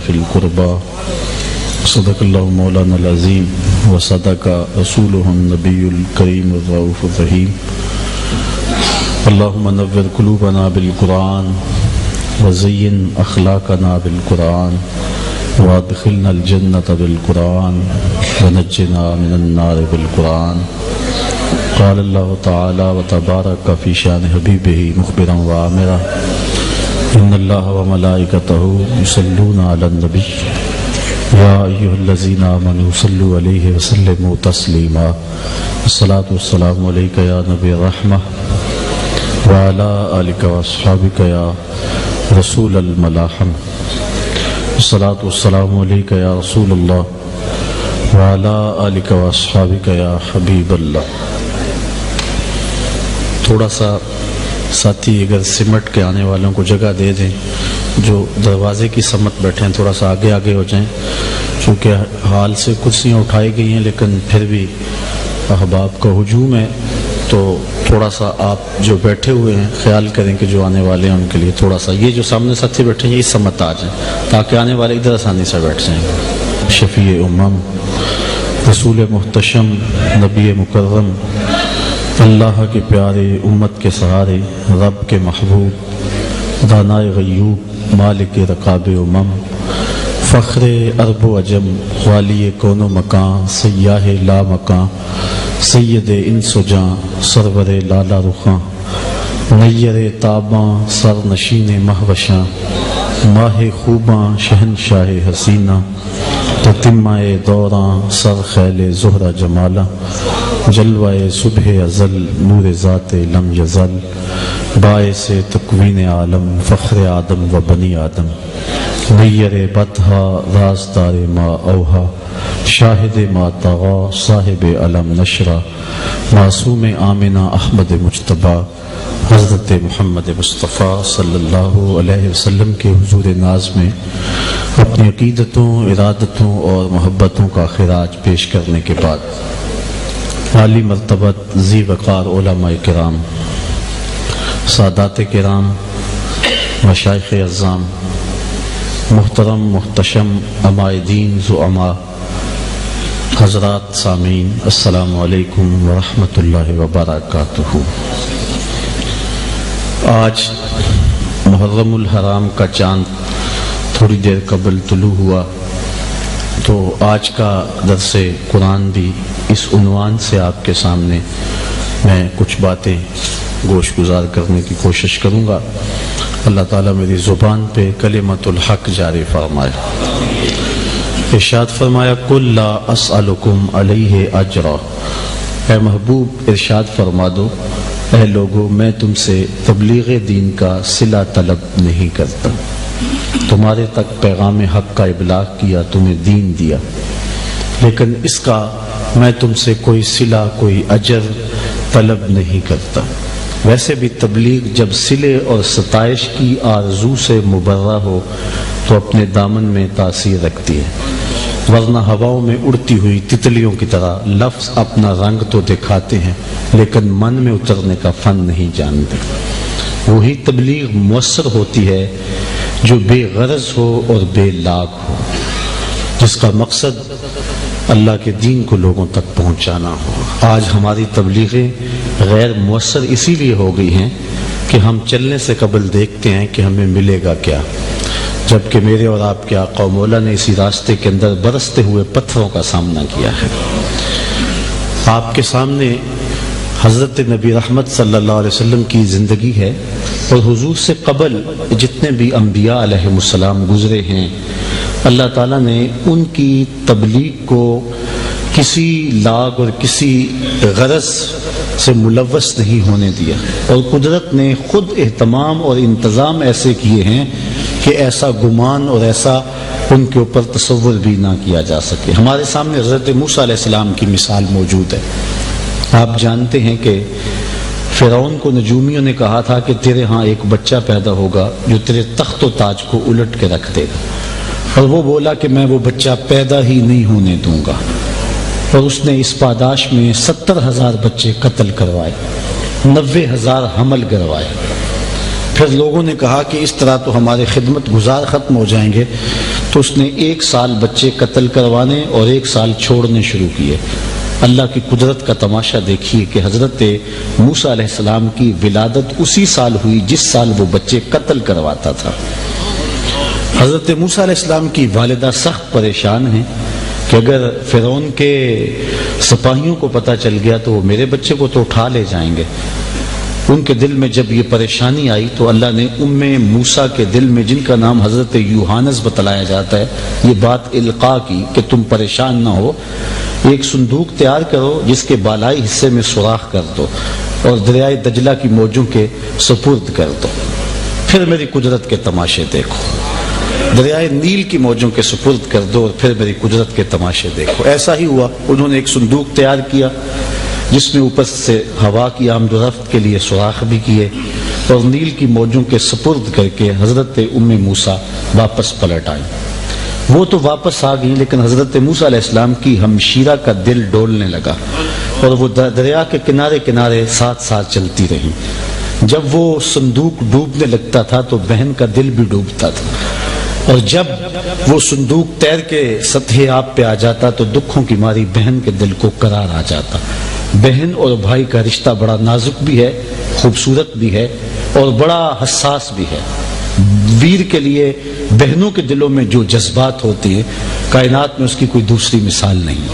فی القربى صدق اللہ مولانا العظیم وصدق رسولہ النبی الکریم الرؤوف الرحیم اللہم نور قلوبنا بالقرآن وزین اخلاقنا بالقرآن وادخلنا الجنة بالقرآن ونجنا من النار بالقرآن قال اللہ تعالی وتبارک فی شان حبیبہ مخبرا وآمرا ان اللہ وملائکتہ یصلون علی النبی یا ایھا الذین آمنوا صلوا علیہ وسلموا تسلیما الصلاۃ والسلام علیک یا نبی الرحمہ وعلی آلک واصحابک یا رسول الملاحم الصلاۃ والسلام علیک یا رسول اللہ وعلی آلک واصحابک یا حبیب اللہ۔ تھوڑا سا ساتھی اگر سمٹ کے آنے والوں کو جگہ دے دیں، جو دروازے کی سمت بیٹھے ہیں تھوڑا سا آگے آگے ہو جائیں، چونکہ حال سے کرسیاں اٹھائی گئی ہیں لیکن پھر بھی احباب کا ہجوم ہے، تو تھوڑا سا آپ جو بیٹھے ہوئے ہیں خیال کریں کہ جو آنے والے ہیں ان کے لیے تھوڑا سا یہ جو سامنے ساتھی بیٹھے ہیں یہ سمت آ جائیں تاکہ آنے والے ادھر آسانی سے بیٹھ جائیں۔ شفیع امم، رسول محتشم، نبی مکرم، اللہ کے پیارے، امت کے سہارے، رب کے محبوب، دانائے غیوب، مالک رقاب امم، فخر عرب و عجم، والی کون و مکان، سیاہ لا مکان، سید انس و جاں، سرور لالا رخاں، نیر تاباں، سر نشین مہوشاں، ماہ خوباں، شہنشاہ حسینہ، تتمہ دوراں، سر خیل زہرہ جمالہ، جلوہ صبح ازل، نور ذات لم یزل، باعث تکوین عالم، فخر آدم و بنی آدم، نیر بطحا، رازدار ما اوہا، شاہد ما طغا، صاحب علم نشرہ، معصوم آمنہ احمد مجتبی، حضرت محمد مصطفیٰ صلی اللہ علیہ وسلم کے حضور ناز میں اپنی عقیدتوں، ارادتوں اور محبتوں کا خراج پیش کرنے کے بعد عالی مرتبت ذی وقار علماء کرام، سادات کرام، مشائخ اعظام، محترم محتشم عمائدین زعماء، حضرات سامعین، السلام علیکم ورحمۃ اللہ وبرکاتہ۔ آج محرم الحرام کا چاند تھوڑی دیر قبل طلوع ہوا، تو آج کا درس قرآن بھی اس عنوان سے آپ کے سامنے میں کچھ باتیں گوش گزار کرنے کی کوشش کروں گا۔ اللہ تعالیٰ میری زبان پہ کلمۃ الحق جاری فرمائے۔ ارشاد فرمایا قل لا اسألکم علیہ اجرا، اے محبوب ارشاد فرما دو اے لوگو میں تم سے تبلیغ دین کا صلہ طلب نہیں کرتا، تمہارے تک پیغام حق کا ابلاغ کیا، تمہیں دین دیا، لیکن اس کا میں تم سے کوئی صلہ، کوئی اجر طلب نہیں کرتا۔ ویسے بھی تبلیغ جب صلے اور ستائش کی آرزو سے مبرہ ہو تو اپنے دامن میں تاثیر رکھتی ہے، ورنہ ہواؤں میں اڑتی ہوئی تتلیوں کی طرح لفظ اپنا رنگ تو دکھاتے ہیں لیکن من میں اترنے کا فن نہیں جانتے۔ وہی تبلیغ مؤثر ہوتی ہے جو بے غرض ہو اور بے لاگ ہو، جس کا مقصد اللہ کے دین کو لوگوں تک پہنچانا ہو۔ آج ہماری تبلیغیں غیر مؤثر اسی لیے ہو گئی ہیں کہ ہم چلنے سے قبل دیکھتے ہیں کہ ہمیں ملے گا کیا، جبکہ میرے اور آپ کے آقا و مولا نے اسی راستے کے اندر برستے ہوئے پتھروں کا سامنا کیا ہے۔ آپ کے سامنے حضرت نبی رحمت صلی اللہ علیہ وسلم کی زندگی ہے، اور حضور سے قبل جتنے بھی انبیاء علیہ السلام گزرے ہیں اللہ تعالیٰ نے ان کی تبلیغ کو کسی لاگ اور کسی غرض سے ملوث نہیں ہونے دیا، اور قدرت نے خود اہتمام اور انتظام ایسے کیے ہیں کہ ایسا گمان اور ایسا ان کے اوپر تصور بھی نہ کیا جا سکے۔ ہمارے سامنے حضرت موسیٰ علیہ السلام کی مثال موجود ہے۔ آپ جانتے ہیں کہ فرعون کو نجومیوں نے کہا تھا کہ تیرے ہاں ایک بچہ پیدا ہوگا جو تیرے تخت و تاج کو الٹ کے رکھ دے گا، اور وہ بولا کہ میں وہ بچہ پیدا ہی نہیں ہونے دوں گا، اور اس نے اس پاداش میں 70,000 بچے قتل کروائے، 90,000 حمل کروائے۔ پھر لوگوں نے کہا کہ اس طرح تو ہمارے خدمت گزار ختم ہو جائیں گے، تو اس نے 1 سال بچے قتل کروانے اور 1 سال چھوڑنے شروع کیے۔ اللہ کی قدرت کا تماشا دیکھیے کہ حضرت موسیٰ علیہ السلام کی ولادت اسی سال ہوئی جس سال وہ بچے قتل کرواتا تھا۔ حضرت موسیٰ علیہ السلام کی والدہ سخت پریشان ہیں کہ اگر فرعون کے سپاہیوں کو پتہ چل گیا تو وہ میرے بچے کو تو اٹھا لے جائیں گے۔ ان کے دل میں جب یہ پریشانی آئی تو اللہ نے ام موسیٰ کے دل میں، جن کا نام حضرت یوحانس بتلایا جاتا ہے، یہ بات القاء کی کہ تم پریشان نہ ہو، ایک صندوق تیار کرو جس کے بالائی حصے میں سوراخ کر دو اور دریائے دجلہ کی موجوں کے سپرد کر دو، پھر میری قدرت کے تماشے دیکھو۔ دریائے نیل کی موجوں کے سپرد کر دو اور پھر میری قدرت کے تماشے دیکھو۔ ایسا ہی ہوا، انہوں نے ایک صندوق تیار کیا جس میں اوپر سے ہوا کی آمد و رفت کے لیے سوراخ بھی کیے اور نیل کی موجوں کے سپرد کر کے حضرت ام موسیٰ واپس پلٹ آئیں۔ وہ تو واپس آ گئیں لیکن حضرت موسیٰ علیہ السلام کی ہمشیرہ کا دل ڈولنے لگا اور وہ دریا کے کنارے کنارے ساتھ ساتھ چلتی رہیں۔ جب وہ صندوق ڈوبنے لگتا تھا تو بہن کا دل بھی ڈوبتا تھا، اور جب وہ صندوق تیر کے سطح آب پہ آ جاتا تو دکھوں کی ماری بہن کے دل کو قرار آ جاتا۔ بہن اور بھائی کا رشتہ بڑا نازک بھی ہے، خوبصورت بھی ہے اور بڑا حساس بھی ہے۔ ویر کے لیے بہنوں کے دلوں میں جو جذبات ہوتے ہیں کائنات میں اس کی کوئی دوسری مثال نہیں۔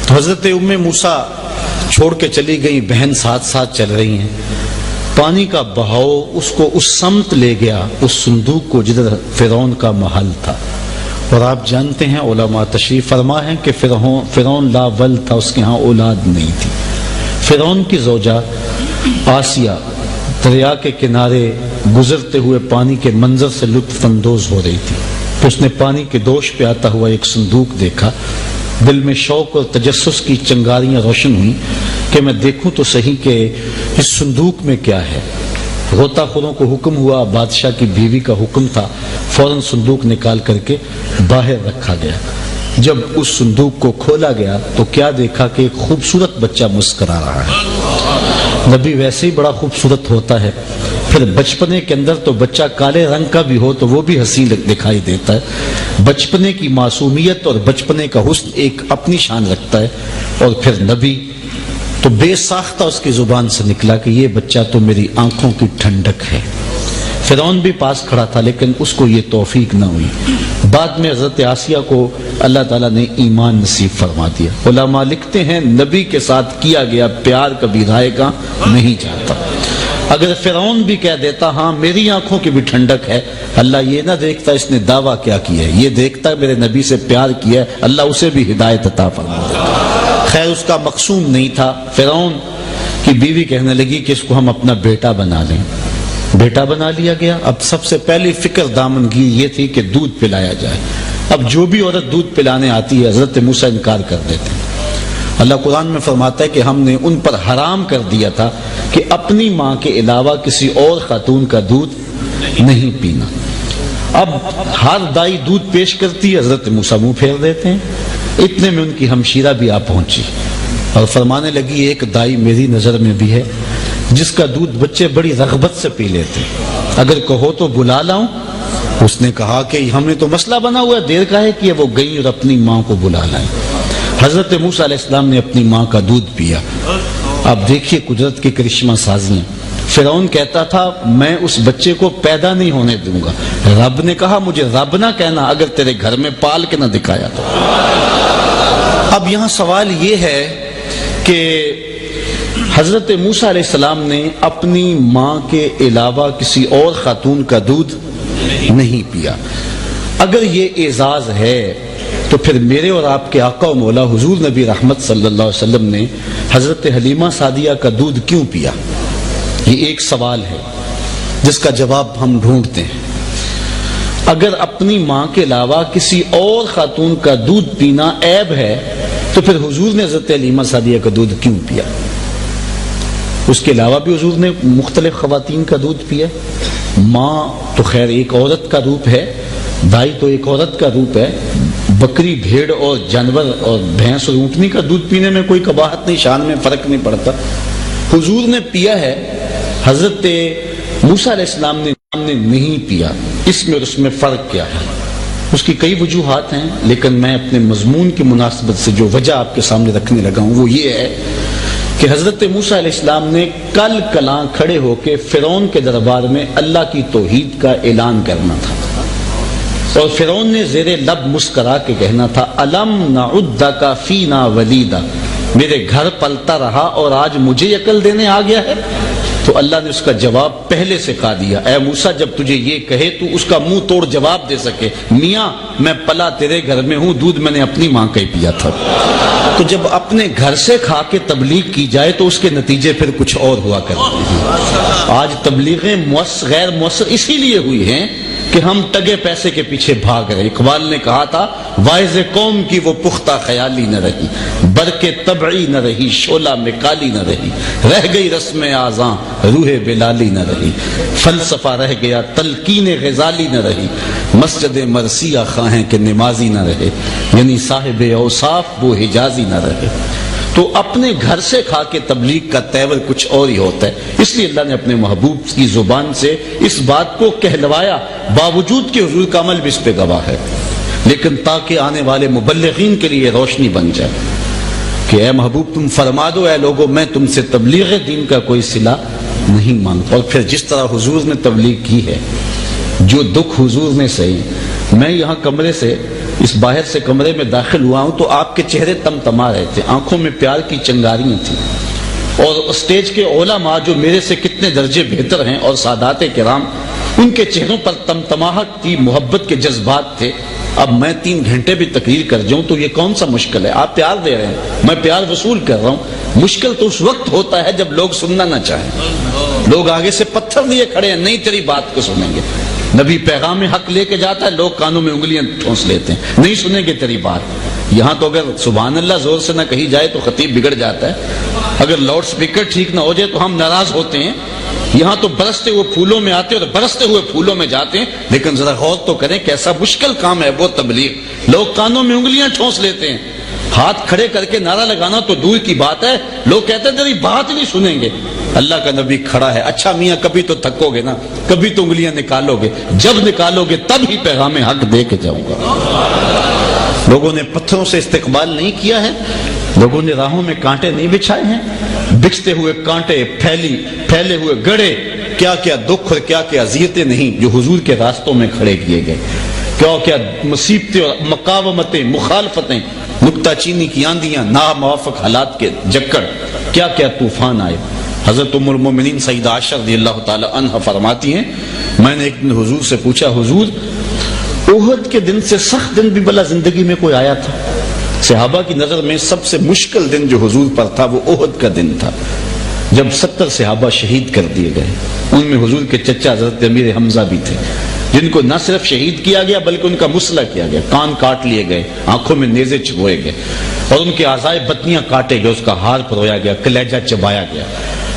تو حضرت ام موسیٰ چھوڑ کے چلی گئی، بہن ساتھ ساتھ چل رہی ہیں۔ پانی کا بہاؤ اس کو اس سمت لے گیا، اس صندوق کو جدھر فرعون کا محل تھا۔ اور آپ جانتے ہیں، علماء تشریف فرما ہے کہ فرعون لا ولد تھا، اس کے ہاں اولاد نہیں تھی۔ فرعون کی زوجہ آسیہ دریا کے کنارے گزرتے ہوئے پانی کے منظر سے لطف اندوز ہو رہی تھی، تو اس نے پانی کے دوش پہ آتا ہوا ایک صندوق دیکھا۔ دل میں شوق اور تجسس کی چنگاریاں روشن ہوئیں کہ میں دیکھوں تو صحیح کہ اس صندوق میں کیا ہے۔ غوطہ خوروں کو حکم ہوا، بادشاہ کی بیوی کا حکم تھا، فوراً صندوق نکال کر کے باہر رکھا گیا۔ جب اس صندوق کو کھولا گیا تو کیا دیکھا کہ ایک خوبصورت بچہ مسکرا رہا ہے۔ نبی ویسے ہی بڑا خوبصورت ہوتا ہے، پھر بچپنے کے اندر تو بچہ کالے رنگ کا بھی ہو تو وہ بھی حسین دکھائی دیتا ہے۔ بچپنے کی معصومیت اور بچپنے کا حسن ایک اپنی شان رکھتا ہے، اور پھر نبی تو بے ساختہ اس کی زبان سے نکلا کہ یہ بچہ تو میری آنکھوں کی ٹھنڈک ہے۔ فرعون بھی پاس کھڑا تھا لیکن اس کو یہ توفیق نہ ہوئی۔ بعد میں حضرت آسیہ کو اللہ تعالیٰ نے ایمان نصیب فرما دیا۔ علماء لکھتے ہیں نبی کے ساتھ کیا گیا پیار کبھی رائے گا نہیں جاتا۔ اگر فرعون بھی کہہ دیتا ہاں میری آنکھوں کی بھی ٹھنڈک ہے، اللہ یہ نہ دیکھتا اس نے دعویٰ کیا کیا ہے، یہ دیکھتا میرے نبی سے پیار کیا ہے، اللہ اسے بھی ہدایت عطا فرما دیتا۔ خیر اس کا مقصود نہیں تھا۔ فرعون کی بیوی کہنے لگی کہ اس کو ہم اپنا بیٹا بنا لیں۔ بیٹا بنا لیا گیا۔ اب سب سے پہلی فکر دامنگیر یہ تھی کہ دودھ پلایا جائے۔ اب جو بھی عورت دودھ پلانے آتی ہے حضرت موسیٰ انکار کر دیتے ہیں۔ اللہ قرآن میں فرماتا ہے کہ ہم نے ان پر حرام کر دیا تھا کہ اپنی ماں کے علاوہ کسی اور خاتون کا دودھ نہیں پینا۔ اب ہر دائی دودھ پیش کرتی ہے، حضرت موسیٰ منہ پھیر دیتے ہیں۔ اتنے میں ان کی ہمشیرہ بھی آ پہنچی اور فرمانے لگی ایک دائی میری نظر میں بھی ہے جس کا دودھ بچے بڑی رغبت سے پی لیتے، اگر کہو تو بلا لاؤں۔ اس نے کہا کہ ہم نے تو مسئلہ بنا ہوا ہے، دیر کا ہے کہ وہ گئی اور اپنی ماں کو بلا لائیں۔ حضرت موسیٰ علیہ السلام نے اپنی ماں کا دودھ پیا۔ اب دیکھیے قدرت کی کرشمہ سازیاں۔ فرعون کہتا تھا میں اس بچے کو پیدا نہیں ہونے دوں گا، رب نے کہا مجھے رب نہ کہنا اگر تیرے گھر میں پال کے نہ دکھایا تو۔ اب یہاں سوال یہ ہے کہ حضرت موسیٰ علیہ السلام نے اپنی ماں کے علاوہ کسی اور خاتون کا دودھ نہیں پیا۔ اگر یہ اعزاز ہے تو پھر میرے اور آپ کے آقا و مولا حضور نبی رحمت صلی اللہ علیہ وسلم نے حضرت حلیمہ سعدیہ کا دودھ کیوں پیا؟ یہ ایک سوال ہے جس کا جواب ہم ڈھونڈتے ہیں۔ اگر اپنی ماں کے علاوہ کسی اور خاتون کا دودھ پینا عیب ہے تو پھر حضور نے حضرت حلیمہ سعدیہ کا دودھ کیوں پیا؟ اس کے علاوہ بھی حضور نے مختلف خواتین کا دودھ پیا۔ ماں تو خیر ایک عورت کا روپ ہے، دائی تو ایک عورت کا روپ ہے۔ بکری بھیڑ اور جانور اور بھینس اور اونٹنی کا دودھ پینے میں کوئی قباحت نہیں، شان میں فرق نہیں پڑتا۔ حضور نے پیا ہے۔ حضرت موسیٰ علیہ السلام نے نہیں پیا، اس میں اور اس میں فرق کیا ہے؟ اس کی کئی وجوہات ہیں، لیکن میں اپنے مضمون کی مناسبت سے جو وجہ آپ کے سامنے رکھنے لگا ہوں وہ یہ ہے کہ حضرت موسیٰ علیہ السلام نے کل کلاں کھڑے ہو کے فرعون کے دربار میں اللہ کی توحید کا اعلان کرنا تھا، اور فرعون نے زیر لب مسکرا کے کہنا تھا الم نعدک فینا ولیدا، میرے گھر پلتا رہا اور آج مجھے عقل دینے آ گیا ہے؟ تو اللہ نے اس کا جواب پہلے سے کہا دیا، اے موسیٰ جب تجھے یہ کہے تو اس کا منہ توڑ جواب دے سکے، میاں میں پلا تیرے گھر میں ہوں، دودھ میں نے اپنی ماں کا ہی پیا تھا۔ تو جب اپنے گھر سے کھا کے تبلیغ کی جائے تو اس کے نتیجے پھر کچھ اور ہوا کرتے ہیں۔ آج تبلیغیں غیر مؤثر اسی لیے ہوئی ہیں کہ ہم ٹگے پیسے کے پیچھے بھاگ رہے۔ اقبال نے کہا تھا واعظ قوم کی وہ پختہ خیالی نہ رہی، برق طبعی نہ رہی، شعلہ میں کالی نہ رہی، رہ گئی رسم آزاں روح بلالی نہ رہی، فلسفہ رہ گیا تلقین غزالی نہ رہی، مسجد مرثیہ خواہیں کہ نمازی نہ رہے، یعنی صاحب اوصاف وہ حجازی نہ رہے۔ تو اپنے گھر سے کھا کے تبلیغ کا تیور کچھ اور ہی ہوتا ہے، اس لیے اللہ نے اپنے محبوب کی زبان سے اس بات کو کہلوایا، باوجود کہ حضور کا عمل بھی اس پہ گواہ ہے، لیکن تاکہ آنے والے مبلغین کے لیے روشنی بن جائے کہ اے محبوب تم فرما دو اے لوگوں میں تم سے تبلیغ دین کا کوئی صلہ نہیں مانگتا۔ اور پھر جس طرح حضور نے تبلیغ کی ہے، جو دکھ حضور نے سہی، میں یہاں کمرے سے اس باہر سے کمرے میں داخل ہوا ہوں تو آپ کے چہرے تمتما رہے تھے، آنکھوں میں پیار کی چنگاریاں تھیں، اور اسٹیج کے علماء جو میرے سے کتنے درجے بہتر ہیں اور سادات کرام، ان کے چہروں پر تمتماہٹ تھی، محبت کے جذبات تھے۔ اب میں 3 گھنٹے بھی تقریر کر جاؤں تو یہ کون سا مشکل ہے؟ آپ پیار دے رہے ہیں، میں پیار وصول کر رہا ہوں۔ مشکل تو اس وقت ہوتا ہے جب لوگ سننا نہ چاہیں، لوگ آگے سے پتھر لیے کھڑے ہیں، نہیں تیری بات کو سنیں گے۔ نبی پیغام حق لے کے جاتا ہے، لوگ کانوں میں انگلیاں ٹھونس لیتے ہیں، نہیں سنیں گے تیری بات۔ یہاں تو اگر سبحان اللہ زور سے نہ کہی جائے تو خطیب بگڑ جاتا ہے، اگر لاؤڈ سپیکر ٹھیک نہ ہو جائے تو ہم ناراض ہوتے ہیں۔ یہاں تو برستے ہوئے پھولوں میں آتے اور برستے ہوئے پھولوں میں جاتے ہیں، لیکن ذرا غور تو کریں کیسا مشکل کام ہے وہ تبلیغ۔ لوگ کانوں میں انگلیاں ٹھونس لیتے ہیں، ہاتھ کھڑے کر کے نعرہ لگانا تو دور کی بات ہے، لوگ کہتے ہیں تیری بات نہیں سنیں گے۔ اللہ کا نبی کھڑا ہے، اچھا میاں کبھی تو تھکو گے نا، کبھی تو انگلیاں نکالو گے، جب نکالو گے تب ہی پیغام حق دے کے جاؤں گا۔ لوگوں نے پتھروں سے استقبال نہیں کیا ہے، لوگوں نے راہوں میں کانٹے نہیں بچھائے ہیں، بچھتے ہوئے کانٹے، پھیلے ہوئے گڑھے، کیا کیا دکھ اور کیا کیا اذیتیں نہیں جو حضور کے راستوں میں کھڑے کیے گئے، کیا کیا مصیبتیں اور مقاومتیں، مخالفتیں، نکتہ چینی کی آندیاں، ناموافق حالات کے جکڑ، کیا کیا طوفان آئے۔ حضرت ام المومنین سیدہ عائشہ رضی اللہ تعالی عنہ فرماتی ہیں، میں نے ایک دن حضور سے پوچھا حضور احد کے دن سے سخت دن بھی بلا زندگی میں کوئی آیا تھا؟ صحابہ کی نظر میں سب سے مشکل دن جو حضور پر تھا وہ احد کا دن تھا، جب 70 صحابہ شہید کر دیے گئے، ان میں حضور کے چچا حضرت امیر حمزہ بھی تھے، جن کو نہ صرف شہید کیا گیا بلکہ ان کا مسئلہ کیا گیا، کان کاٹ لیے گئے، آنکھوں میں نیزے چبوئے گئے، اور ان کے اعضائے بطنیاں کاٹے گئے، اس کا ہار پرویا گیا، کلیجہ چبایا گیا۔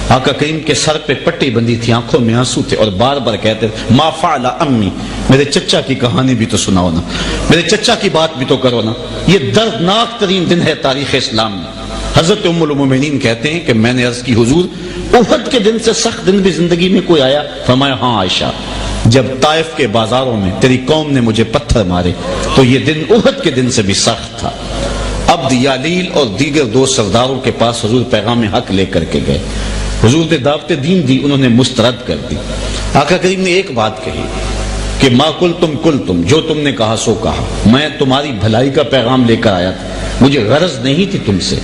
آقا کریم کے سر پہ پٹی بندھی تھی، آنکھوں میں آنسو تھے، اور بار بار کہتے ما فعل امی، میرے چچا کی کہانی بھی تو سناؤ نا، میرے چچا کی بات بھی تو کرو نا۔ یہ دردناک ترین دن ہے تاریخ اسلام میں۔ حضرت ام المومنین کہتے ہیں کہ میں نے عرض کی حضور احد کے دن سے سخت دن بھی زندگی میں کوئی آیا؟ فرمایا ہاں عائشہ، جب طائف کے بازاروں میں تیری قوم نے مجھے پتھر مارے تو یہ دن احد کے دن سے بھی سخت تھا۔ عبد یالیل اور دیگر 2 سرداروں کے پاس حضور پیغام حق لے کر کے گئے، حضور نے دعوت دین دی، انہوں نے مسترد کر دی۔ آقا کریم نے ایک بات کہی کہ ما قلتم، جو تم نے کہا سو کہا، میں تمہاری بھلائی کا پیغام لے کر آیا تھا، مجھے غرض نہیں تھی تم سے،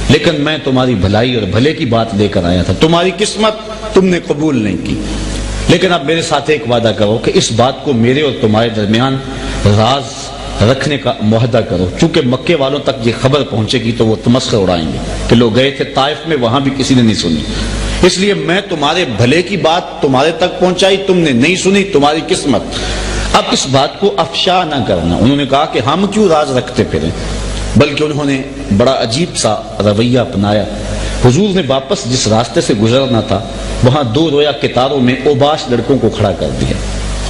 لیکن میں تمہاری بھلائی اور بھلے کی بات لے کر آیا تھا، تمہاری قسمت تم نے قبول نہیں کی، لیکن اب میرے ساتھ ایک وعدہ کرو کہ اس بات کو میرے اور تمہارے درمیان راز رکھنے کا معاہدہ کرو، چونکہ مکے والوں تک یہ خبر پہنچے گی تو وہ تمسخر اڑائیں گے کہ لوگ گئے تھے طائف میں، وہاں بھی کسی نے نہیں سنی، اس لیے میں تمہارے بھلے کی بات تمہارے تک پہنچائی، تم نے نہیں سنی، تمہاری قسمت۔ اب اس بات کو افشا نہ کرنا۔ انہوں نے کہا کہ ہم کیوں راز رکھتے پھریں، بلکہ انہوں نے بڑا عجیب سا رویہ اپنایا۔ حضور نے واپس جس راستے سے گزرنا تھا وہاں 2 رویا کتاروں میں اوباش لڑکوں کو کھڑا کر دیا،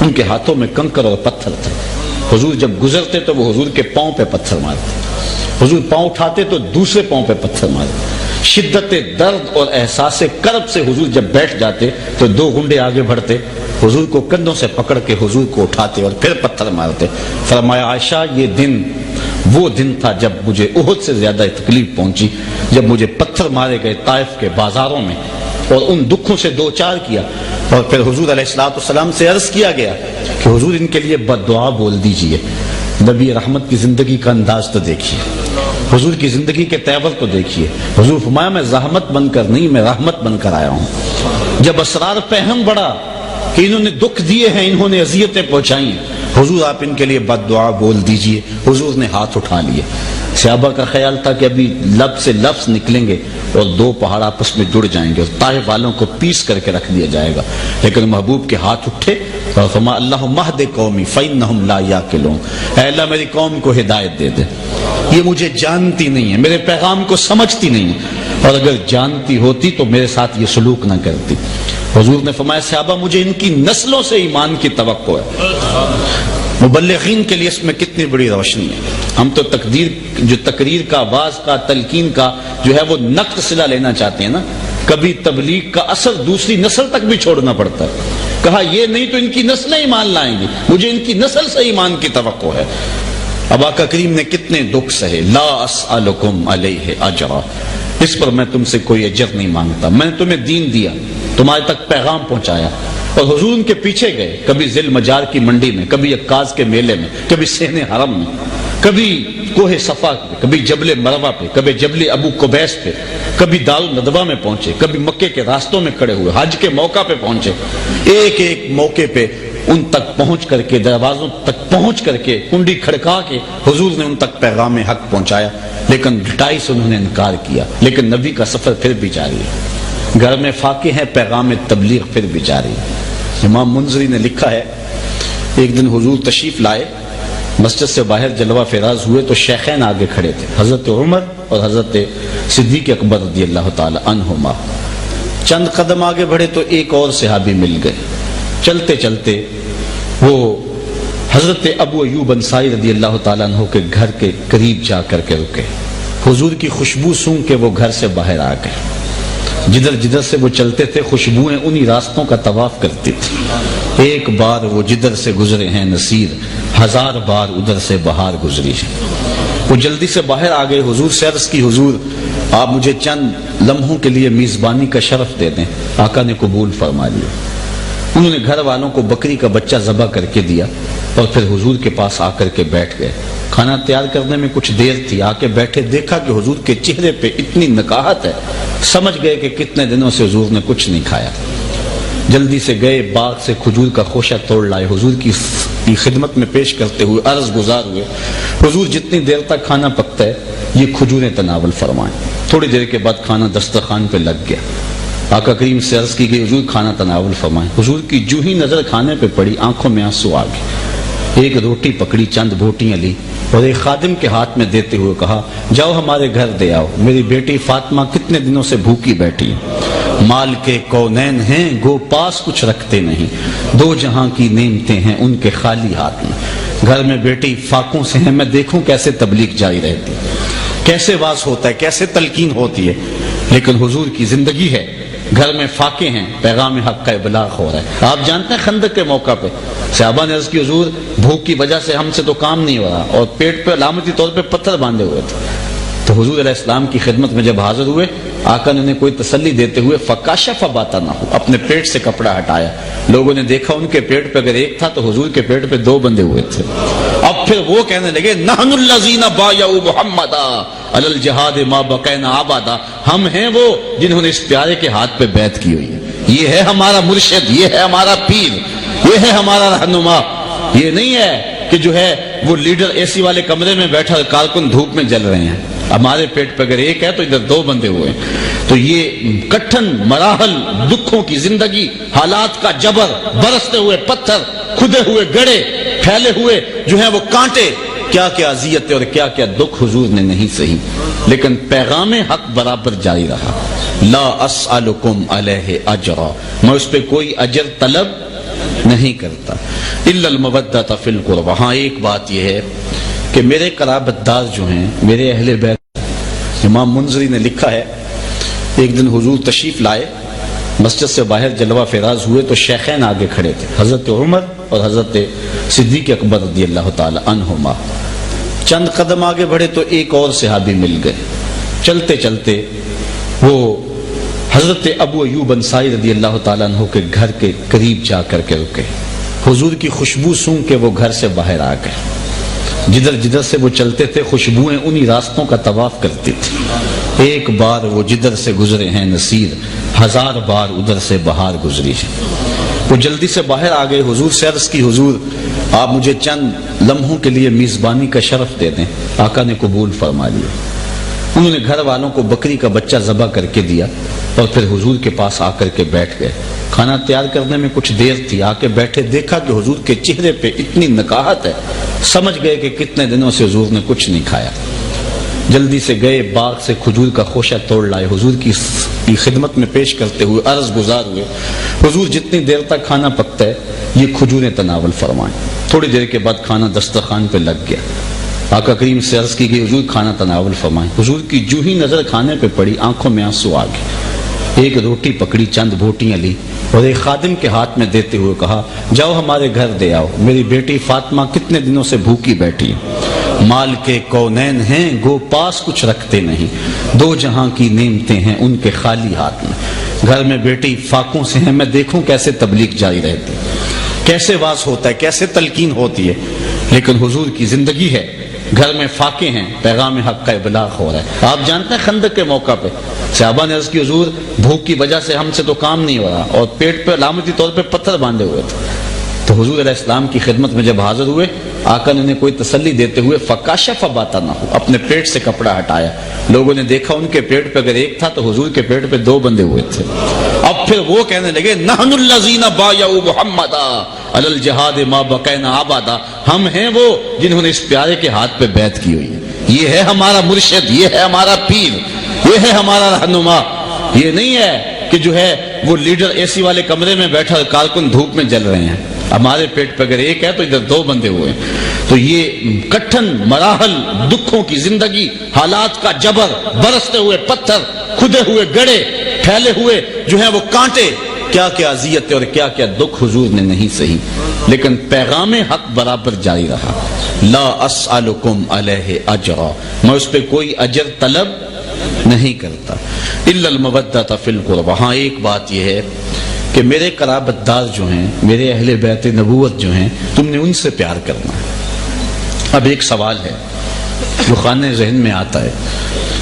ان کے ہاتھوں میں کنکر اور پتھر تھے۔ حضور جب گزرتے تو وہ حضور کے پاؤں پہ پتھر مارتے، حضور پاؤں اٹھاتے تو دوسرے پاؤں پہ پتھر مارتے، شدت درد اور احساس کرب سے حضور جب بیٹھ جاتے تو 2 گنڈے آگے بڑھتے، حضور کو کندھوں سے پکڑ کے حضور کو اٹھاتے اور پھر پتھر مارتے۔ فرمایا عائشہ یہ دن وہ دن تھا جب مجھے احد سے زیادہ تکلیف پہنچی، جب مجھے پتھر مارے گئے طائف کے بازاروں میں اور ان دکھوں سے 2-4 کیا، اور پھر حضور علیہ الصلوۃ والسلام سے عرض کیا گیا کہ حضور ان کے لیے بد دعا بول دیجئے۔ نبی رحمت کی زندگی کا انداز تو دیکھیے، حضور کی زندگی کے تیور کو دیکھیے۔ حضور فرمایا میں زحمت بن کر نہیں، میں رحمت بن کر آیا ہوں۔ جب اسرار پہم بڑھا کہ انہوں نے دکھ دیے ہیں، انہوں نے اذیتیں پہنچائی ہیں، حضور آپ ان کے لیے بد دعا بول دیجئے۔ حضور نے ہاتھ اٹھا لیے۔ صحابہ کا خیال تھا کہ ابھی لب سے لفظ نکلیں گے اور 2 پہاڑ آپس میں جڑ جائیں گے اور طائف والوں کو پیس کر کے رکھ دیا جائے گا، لیکن محبوب کے ہاتھ اٹھے اور فرمایا اللہم اہد قومی فإنہم لا یعقلون، اے اللہ میری قوم کو ہدایت دے دے، یہ مجھے جانتی نہیں ہے، میرے پیغام کو سمجھتی نہیں ہے، اور اگر جانتی ہوتی تو میرے ساتھ یہ سلوک نہ کرتی۔ حضور نے فرمایا صحابہ مجھے ان کی نسلوں سے ایمان کی توقع ہے۔ مبلغین کے لیے اس میں کتنی بڑی روشنی ہے۔ ہم تو تقریر کا، واعظ کا، تلقین کا جو ہے وہ نقد صلہ لینا چاہتے ہیں نا، کبھی تبلیغ کا اثر دوسری نسل تک بھی چھوڑنا پڑتا ہے۔ کہا یہ نہیں تو ان کی نسلیں ایمان لائیں گی، مجھے ان کی نسل سے ایمان کی توقع ہے۔ اب آقا کریم نے کتنے دکھ سہے، لا اسألکم علیہ اجرا، اس پر میں تم سے کوئی اجر نہیں مانگتا، میں نے تمہیں دین دیا، تمہارے تک پیغام پہنچایا، اور حضور ان کے پیچھے گئے، کبھی ذی المجار کی منڈی میں، کبھی عکاظ کے میلے میں، کبھی صحن حرم میں، کبھی کوہ صفا پہ، کبھی جبل مروہ پہ، کبھی جبل ابو قبیس پہ، کبھی دار الندوہ میں پہنچے، کبھی مکے کے راستوں میں کھڑے ہوئے، حج کے موقع پہ پہنچے، ایک ایک موقع پہ ان تک پہنچ کر کے، دروازوں تک پہنچ کر کے، کنڈی کھڑکا کے حضور نے ان تک پیغام حق پہنچایا، لیکن ڈٹائی سے انہوں نے انکار کیا، لیکن نبی کا سفر پھر بھی جاری ہے، گھر میں فاقے ہیں، پیغام تبلیغ پھر بھی جاری ہے۔ امام منذری نے لکھا ہے ایک دن حضور تشریف لائے، مسجد سے باہر جلوہ فراز ہوئے تو شیخین آگے کھڑے تھے، حضرت عمر اور حضرت صدیق اکبر رضی اللہ تعالی عنہما۔ چند قدم آگے بڑھے تو ایک اور صحابی مل گئے، چلتے چلتے وہ حضرت ابو ایوب انصاری رضی اللہ تعالیٰ عنہ کے گھر کے قریب جا کر کے رکے، حضور کی خوشبو سونگھ کے وہ گھر سے باہر آ گئے، جدھر جدھر سے وہ چلتے تھے خوشبوئیں انہی راستوں کا طواف کرتی تھی، ایک بار وہ جدھر سے گزرے ہیں نصیر، 1000 بار ادھر سے بہار گزری ہے۔ وہ جلدی سے باہر آ گئے، حضور سے عرض کی حضور آپ مجھے چند لمحوں کے لیے میزبانی کا شرف دے دیں، آقا نے قبول فرما لیا۔ انہوں نے گھر والوں کو بکری کا بچہ ذبح کر کے دیا اور پھر حضور کے پاس آ کر کے بیٹھ گئے۔ کھانا تیار کرنے میں کچھ دیر تھی، آ کے بیٹھے، دیکھا کہ حضور کے چہرے پہ اتنی نکاہت ہے، سمجھ گئے کہ کتنے دنوں سے حضور نے کچھ نہیں کھایا۔ جلدی سے گئے، باغ سے کھجور کا خوشہ توڑ لائے، حضور کی خدمت میں پیش کرتے ہوئے عرض گزار ہوئے حضور جتنی دیر تک کھانا پکتا ہے یہ کھجوریں تناول فرمائیں۔ تھوڑی دیر کے بعد کھانا دسترخوان پہ لگ گیا، آقا کریم سے عرض کی گئی حضور کھانا تناول فرمائیں۔ حضور کی جو ہی نظر کھانے پہ پڑی آنکھوں میں آنسو آ گئے، ایک روٹی پکڑی، چند بوٹیاں لی اور ایک خادم کے ہاتھ میں دیتے ہوئے کہا جاؤ ہمارے گھر دے آؤ، میری بیٹی فاطمہ کتنے دنوں سے بھوکی بیٹھی، مال کے کونین ہیں گو پاس کچھ رکھتے نہیں، 2 جہاں کی نعمتیں ہیں ان کے خالی ہاتھ میں، گھر میں بیٹی فاقوں سے ہیں، میں دیکھوں کیسے تبلیغ جاری رہتی، کیسے واز ہوتا ہے، کیسے تلقین ہوتی ہے، لیکن حضور کی زندگی ہے، گھر میں فاقے ہیں، پیغام حق کا ابلاغ ہو رہا ہے۔ آپ جانتے ہیں خندق کے موقع پہ صحابہ نے عرض کی حضور بھوک کی وجہ سے ہم سے تو کام نہیں ہو رہا، اور پیٹ پہ علامتی طور پہ پتھر باندھے ہوئے تھے، تو حضور علیہ السلام کی خدمت میں جب حاضر ہوئے آقا نے انہیں کوئی تسلی دیتے ہوئے فکاشف باتنا ہو، اپنے پیٹ سے کپڑا ہٹایا، لوگوں نے دیکھا ان کے پیٹ پہ اگر ایک تھا تو حضور کے پیٹ پہ 2 بندھے ہوئے تھے۔ اب پھر وہ کہنے لگے نحن الذین بایعوا محمدا علی الجہاد ما بقینا ابدا، ہم ہیں وہ جنہوں نے اس پیارے کے ہاتھ پہ بیعت کی ہوئی ہے، یہ ہے ہمارا مرشد، یہ ہے ہمارا پیر، یہ ہے ہمارا رہنما، یہ نہیں ہے کہ جو ہے وہ لیڈر اے سی والے کمرے میں بیٹھا اور کارکن دھوپ میں جل رہے ہیں، ہمارے پیٹ پہ اگر ایک ہے تو ادھر 2 بندے ہوئے ہیں۔ تو یہ کٹھن مراحل، دکھوں کی زندگی، حالات کا جبر، برستے ہوئے پتھر، کھدے ہوئے گڑے، پھیلے ہوئے جو ہیں وہ کانٹے، کیا کیا اذیتیں اور کیا کیا دکھ حضور نے نہیں سہی، لیکن پیغام حق برابر جاری رہا۔ لا اسألکم علیہ اجرا، میں اس پہ کوئی اجر طلب نہیں کرتا، الا المودۃ فی القربى، ہاں ایک بات یہ ہے کہ میرے قرابت دار جو ہیں، میرے اہل بیت، امام منذری نے لکھا ہے ایک دن حضور تشریف لائے، مسجد سے باہر جلوہ فراز ہوئے تو شیخین آگے کھڑے تھے، حضرت عمر اور حضرت صدیق اکبر رضی اللہ تعالی عنہما۔ چند قدم آگے بڑھے تو ایک اور صحابی مل گئے، چلتے چلتے وہ حضرت ابو ایوب انصاری رضی اللہ تعالیٰ عنہ کے گھر کے قریب جا کر کے رکے۔ حضور کی خوشبو سونگھ کے وہ گھر سے باہر آ گئے۔ جدھر جدھر سے وہ چلتے تھے خوشبوئیں انہی راستوں کا طواف کرتی تھی۔ ایک بار وہ جدھر سے گزرے ہیں نصیر، 1000 بار ادھر سے بہار گزری ہے۔ وہ جلدی سے باہر آ گئے، حضور سے عرض کی، حضور آپ مجھے چند لمحوں کے لیے میزبانی کا شرف دے دیں۔ آقا نے قبول فرما لیا۔ انہوں نے گھر والوں کو بکری کا بچہ ذبح کر کے دیا اور پھر حضور کے پاس آ کر کے بیٹھ گئے۔ کھانا تیار کرنے میں کچھ دیر تھی، آ کے بیٹھے، دیکھا کہ حضور کے چہرے پہ اتنی نکاہت ہے، سمجھ گئے کہ کتنے دنوں سے حضور نے کچھ نہیں کھایا۔ جلدی سے گئے، باغ سے کھجور کا خوشہ توڑ لائے، حضور کی خدمت میں پیش کرتے ہوئے عرض گزار ہوئے، حضور جتنی دیر تک کھانا پکتا ہے یہ کھجوریں تناول فرمائیں۔ تھوڑی دیر کے بعد کھانا دسترخوان پہ لگ گیا۔ آقا کریم سے عرض کی گئی، حضور کھانا تناول فرمائیں۔ حضور کی جو ہی نظر کھانے پہ پڑی آنکھوں میں آنسو آ گئے۔ ایک روٹی پکڑی، چند بوٹیاں لی اور ایک خادم کے ہاتھ میں دیتے ہوئے کہا، جاؤ ہمارے گھر دے آؤ، میری بیٹی فاطمہ کتنے دنوں سے بھوکی بیٹھی ہے۔ مال کے کونین ہیں گو پاس کچھ رکھتے نہیں، دو جہاں کی نعمتیں ہیں ان کے خالی ہاتھ میں۔ گھر میں بیٹی فاقوں سے ہیں، میں دیکھوں کیسے تبلیغ جاری رہتی، کیسے واز ہوتا ہے، کیسے تلقین ہوتی ہے، لیکن حضور کی زندگی ہے، گھر میں فاقے ہیں، پیغام حق کا ابلاغ ہو رہا ہے۔ آپ جانتے ہیں خندق کے موقع پہ صحابہ نے عرض کی، حضور بھوک کی وجہ سے ہم سے تو کام نہیں ہو رہا، اور پیٹ پہ علامتی طور پہ پتھر باندھے ہوئے تھے۔ تو حضور علیہ السلام کی خدمت میں جب حاضر ہوئے، آقا نے انہیں کوئی تسلی دیتے ہوئے فکاشف باتنا ہو، اپنے پیٹ سے کپڑا ہٹایا۔ لوگوں نے دیکھا ان کے پیٹ پہ اگر ایک تھا تو حضور کے پیٹ پہ 2 بندھے ہوئے تھے۔ اب پھر وہ کہنے لگے، نحن الذین بایعوا محمدا علی الجہاد ما بقینا ابدا، ہم ہیں وہ جنہوں نے اس پیارے کے ہاتھ پہ بیعت کی ہوئی ہے۔ یہ ہے ہمارا مرشد، یہ ہے ہمارا پیر، یہ ہے ہمارا رہنما۔ یہ نہیں ہے کہ جو ہے وہ لیڈر اے سی والے کمرے میں بیٹھا اور کارکن دھوپ میں جل رہے ہیں۔ ہمارے پیٹ پہ اگر ایک ہے تو ادھر 2 بندے ہوئے ہیں۔ تو یہ کٹھن مراحل، دکھوں کی زندگی، حالات کا جبر، برستے ہوئے پتھر، کھدے ہوئے گڑے، پھیلے ہوئے جو ہیں وہ کانٹے، کیا کیا اذیتیں اور کیا کیا دکھ حضور نے نہیں سہی، لیکن پیغام حق برابر جاری رہا۔ لا اسألکم علیہ اجرا، میں اس پہ کوئی اجر طلب نہیں کرتا، الا المودۃ فی القربى۔ ہاں ایک بات یہ ہے کہ میرے قرابت دار جو ہیں، میرے اہل بیت نبوت جو ہیں، تم نے ان سے پیار کرنا ہے۔ اب ایک سوال ہے جو خانے ذہن میں آتا ہے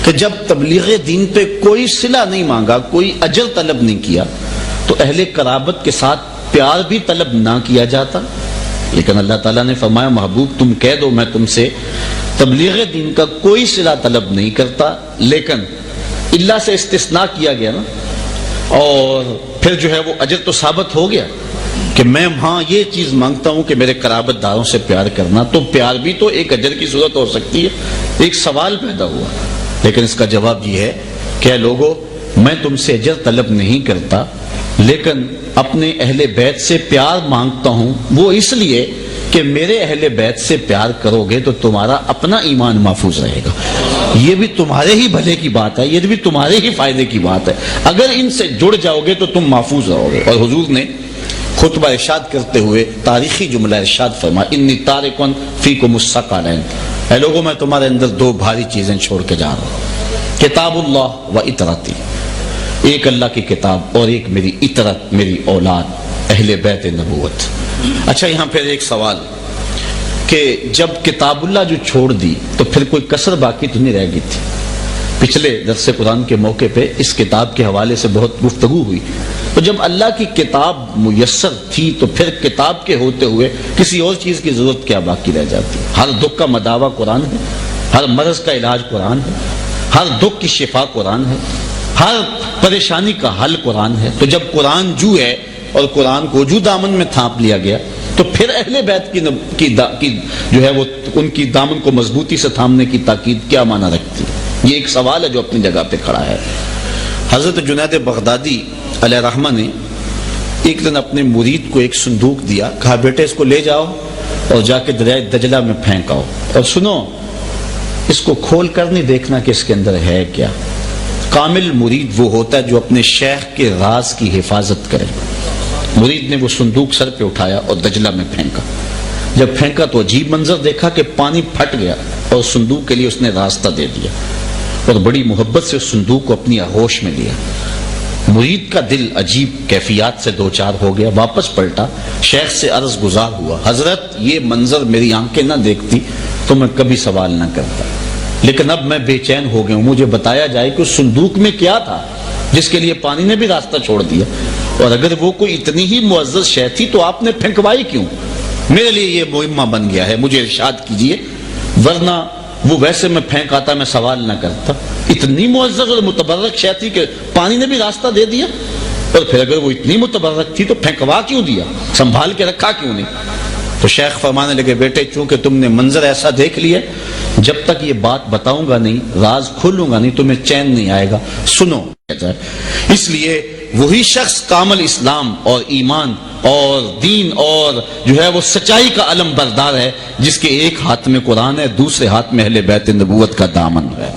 کہ جب تبلیغ دین پہ کوئی صلہ نہیں مانگا، کوئی اجر طلب نہیں کیا، تو اہل قرابت کے ساتھ پیار بھی طلب نہ کیا جاتا؟ لیکن اللہ تعالیٰ نے فرمایا، محبوب تم کہہ دو میں تم سے تبلیغ دین کا کوئی صلہ طلب نہیں کرتا، لیکن اللہ سے استثناء کیا گیا نا، اور پھر جو ہے وہ اجر تو ثابت ہو گیا کہ میں ہاں یہ چیز مانگتا ہوں کہ میرے قرابت داروں سے پیار کرنا، تو پیار بھی تو ایک اجر کی صورت ہو سکتی ہے۔ ایک سوال پیدا ہوا، لیکن اس کا جواب یہ ہے کہ لوگوں، میں تم سے اجر طلب نہیں کرتا، لیکن اپنے اہل بیت سے پیار مانگتا ہوں، وہ اس لیے کہ میرے اہل بیت سے پیار کرو گے تو تمہارا اپنا ایمان محفوظ رہے گا، یہ بھی تمہارے ہی بھلے کی بات ہے، یہ بھی تمہارے ہی فائدے کی بات ہے۔ اگر ان سے جڑ جاؤ گے تو تم محفوظ رہو گے۔ اور حضور نے خطبہ ارشاد کرتے ہوئے تاریخی جملہ ارشاد فرمایا، انی تارکن فیکم الثقلین، اے لوگوں میں تمہارے اندر 2 بھاری چیزیں چھوڑ کے جا رہا ہوں، کتاب اللہ و اطرتی، ایک اللہ کی کتاب اور ایک میری اطرت، میری اولاد اہل بیت نبوت۔ اچھا یہاں پھر ایک سوال کہ جب کتاب اللہ جو چھوڑ دی تو پھر کوئی کسر باقی تو نہیں رہ گئی تھی؟ پچھلے درس قرآن کے موقع پہ اس کتاب کے حوالے سے بہت گفتگو ہوئی، تو جب اللہ کی کتاب میسر تھی تو پھر کتاب کے ہوتے ہوئے کسی اور چیز کی ضرورت کیا باقی رہ جاتی؟ ہر دکھ کا مداوع قرآن ہے، ہر مرض کا علاج قرآن ہے، ہر دکھ کی شفا قرآن ہے، ہر پریشانی کا حل قرآن ہے۔ تو جب قرآن جو ہے اور قرآن کو جو دامن میں تھانپ لیا گیا تو پھر اہل بیت کی جو ہے وہ ان کی دامن کو مضبوطی سے تھامنے کی تاکید کیا معنی رکھتی ہے؟ یہ ایک سوال ہے جو اپنی جگہ پہ کھڑا ہے۔ حضرت جنید بغدادی علیہ رحمہ نے ایک دن اپنے مرید کو ایک صندوق دیا، کہا بیٹے اس کو لے جاؤ اور جا کے دریائے دجلہ میں پھینکاؤ، اور سنو اس کو کھول کر نہیں دیکھنا کہ اس کے اندر ہے کیا، کامل مرید وہ ہوتا ہے جو اپنے شیخ کے راز کی حفاظت کرے۔ مرید نے وہ صندوق سر پہ اٹھایا اور دجلہ میں پھینکا۔ جب پھینکا تو عجیب منظر دیکھا کہ پانی پھٹ گیا اور صندوق کے لیے اس نے راستہ دے دیا اور بڑی محبت سے اس صندوق کو اپنی آغوش میں لیا۔ مرید کا دل عجیب کیفیات سے دوچار ہو گیا، واپس پلٹا، شیخ سے عرض گزار ہوا، حضرت یہ منظر میری آنکھیں نہ دیکھتی تو میں کبھی سوال نہ کرتا، لیکن اب میں بے چین ہو گیا ہوں، مجھے بتایا جائے کہ اس صندوق میں کیا تھا جس کے لیے پانی نے بھی راستہ چھوڑ دیا، اور اگر وہ کوئی اتنی ہی معزز شے تھی تو آپ نے پھینکوائی کیوں؟ میرے لیے یہ مہمہ بن گیا ہے، مجھے ارشاد کیجئے، ورنہ وہ ویسے میں پھینک آتا، میں سوال نہ کرتا۔ اتنی معزز اور متبرک شے تھی کہ پانی نے بھی راستہ دے دیا، اور پھر اگر وہ اتنی متبرک تھی تو پھینکوا کیوں دیا، سنبھال کے رکھا کیوں نہیں؟ تو شیخ فرمانے لگے، بیٹے چونکہ تم نے منظر ایسا دیکھ لیا، جب تک یہ بات بتاؤں گا نہیں، راز کھولوں گا نہیں، تمہیں چین نہیں آئے گا، سنو۔ اس لیے وہی شخص کامل اسلام اور ایمان اور دین اور جو ہے وہ سچائی کا علم بردار ہے جس کے ایک ہاتھ میں قرآن ہے، دوسرے ہاتھ میں اہل بیت نبوت کا دامن ہے،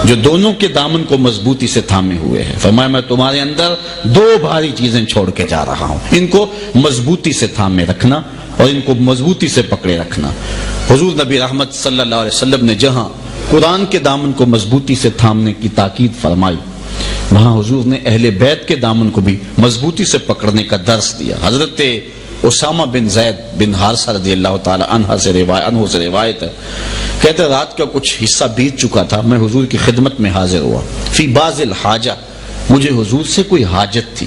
جو دونوں کے دامن کو مضبوطی سے تھامے ہوئے ہیں۔ فرمایا میں تمہارے اندر دو بھاری چیزیں چھوڑ کے جا رہا ہوں، ان کو مضبوطی سے تھامے رکھنا اور ان کو مضبوطی سے پکڑے رکھنا۔ حضور نبی رحمت صلی اللہ علیہ وسلم نے جہاں قرآن کے دامن کو مضبوطی سے تھامنے کی تاکید فرمائی، وہاں حضور نے اہل بیت کے دامن کو بھی مضبوطی سے پکڑنے کا درس دیا۔ حضرت اسامہ بن زید بن حارثہ رضی اللہ تعالی عنہ سے روایت ہے، کہتے رات کا کچھ حصہ بیت چکا تھا، میں حضور کی خدمت میں حاضر ہوا، فی بعض الحاجہ، مجھے حضور سے کوئی حاجت تھی۔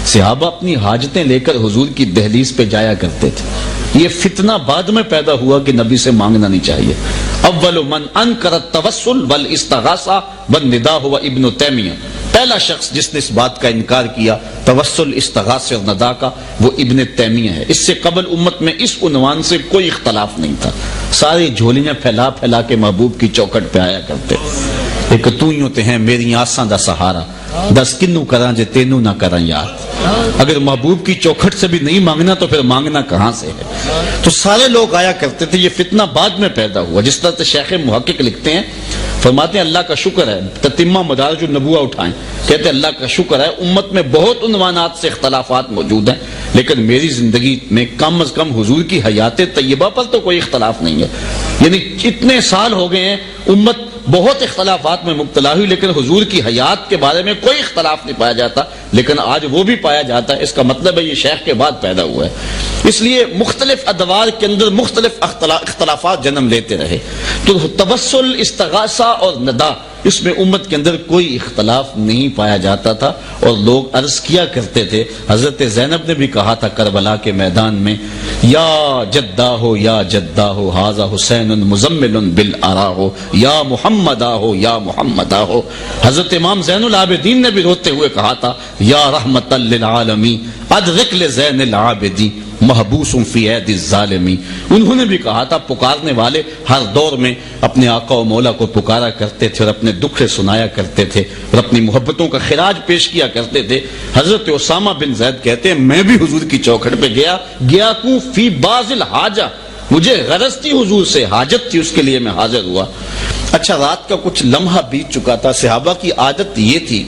صحابہ اپنی حاجتیں لے کر حضور کی دہلیز پہ جایا کرتے تھے۔ یہ فتنہ بعد میں پیدا ہوا کہ نبی سے مانگنا نہیں چاہیے۔ اول من انکر التوسل والاستغاثہ والنداء ہوا ابن تیمیہ، پہلا شخص جس نے اس بات کا انکار کیا توسل، استغاثہ اور ندا کا، وہ ابن تیمیہ ہے۔ اس سے قبل امت میں اس عنوان سے کوئی اختلاف نہیں تھا، سارے جھولیاں پھیلا پھیلا کے محبوب کی چوکھٹ پہ آیا کرتے، ایک تو یوں تے ہیں میری آساں دا سہارا، دس کنوں کراں جے تینوں نہ کراں یاد۔ اگر محبوب کی چوکھٹ سے بھی نہیں مانگنا تو پھر مانگنا کہاں سے ہے؟ تو سارے لوگ آیا کرتے تھے، یہ فتنہ بعد میں پیدا ہوا۔ جس طرح سے شیخ محقق لکھتے ہیں، فرماتے ہیں اللہ کا شکر ہے، تتمہ مدارج النبوہ اٹھائیں، کہتے ہیں اللہ کا شکر ہے امت میں بہت عنوانات سے اختلافات موجود ہیں، لیکن میری زندگی میں کم از کم حضور کی حیات طیبہ پر تو کوئی اختلاف نہیں ہے۔ یعنی اتنے سال ہو گئے ہیں، امت بہت اختلافات میں مبتلا ہوئی، لیکن حضور کی حیات کے بارے میں کوئی اختلاف نہیں پایا جاتا، لیکن آج وہ بھی پایا جاتا ہے۔ اس کا مطلب ہے یہ شیخ کے بعد پیدا ہوا ہے۔ اس لیے مختلف ادوار کے اندر مختلف اختلافات جنم لیتے رہے۔ تو توسل، استغاثہ اور ندا، اس میں امت کے اندر کوئی اختلاف نہیں پایا جاتا تھا، اور لوگ عرض کیا کرتے تھے۔ حضرت زینب نے بھی کہا تھا کربلا کے میدان میں، یا جدہ ہو یا جدہ ہو ھذا حسین مزمل بالآرا ہو، یا محمدہ ہو یا محمدہ ہو۔ حضرت امام زین العابدین نے بھی روتے ہوئے کہا تھا، یا رحمت للعالمین ادرک لزین العابدین محبوس فی عید الظالمی۔ انہوں نے بھی کہا تھا پکارنے والے ہر دور میں اپنے آقا و مولا کو پکارا کرتے تھے اور اپنے دکھ سنایا کرتے تھے اور اپنی محبتوں کا خراج پیش کیا کرتے تھے۔ حضرت اسامہ بن زید کہتے ہیں میں بھی حضور کی چوکھٹ پہ گیا کوں فی بعض الحاجہ، مجھے غرض تھی حضور سے، حاجت تھی، اس کے لیے میں حاضر ہوا۔ اچھا رات کا کچھ لمحہ بیت چکا تھا، صحابہ کی عادت یہ تھی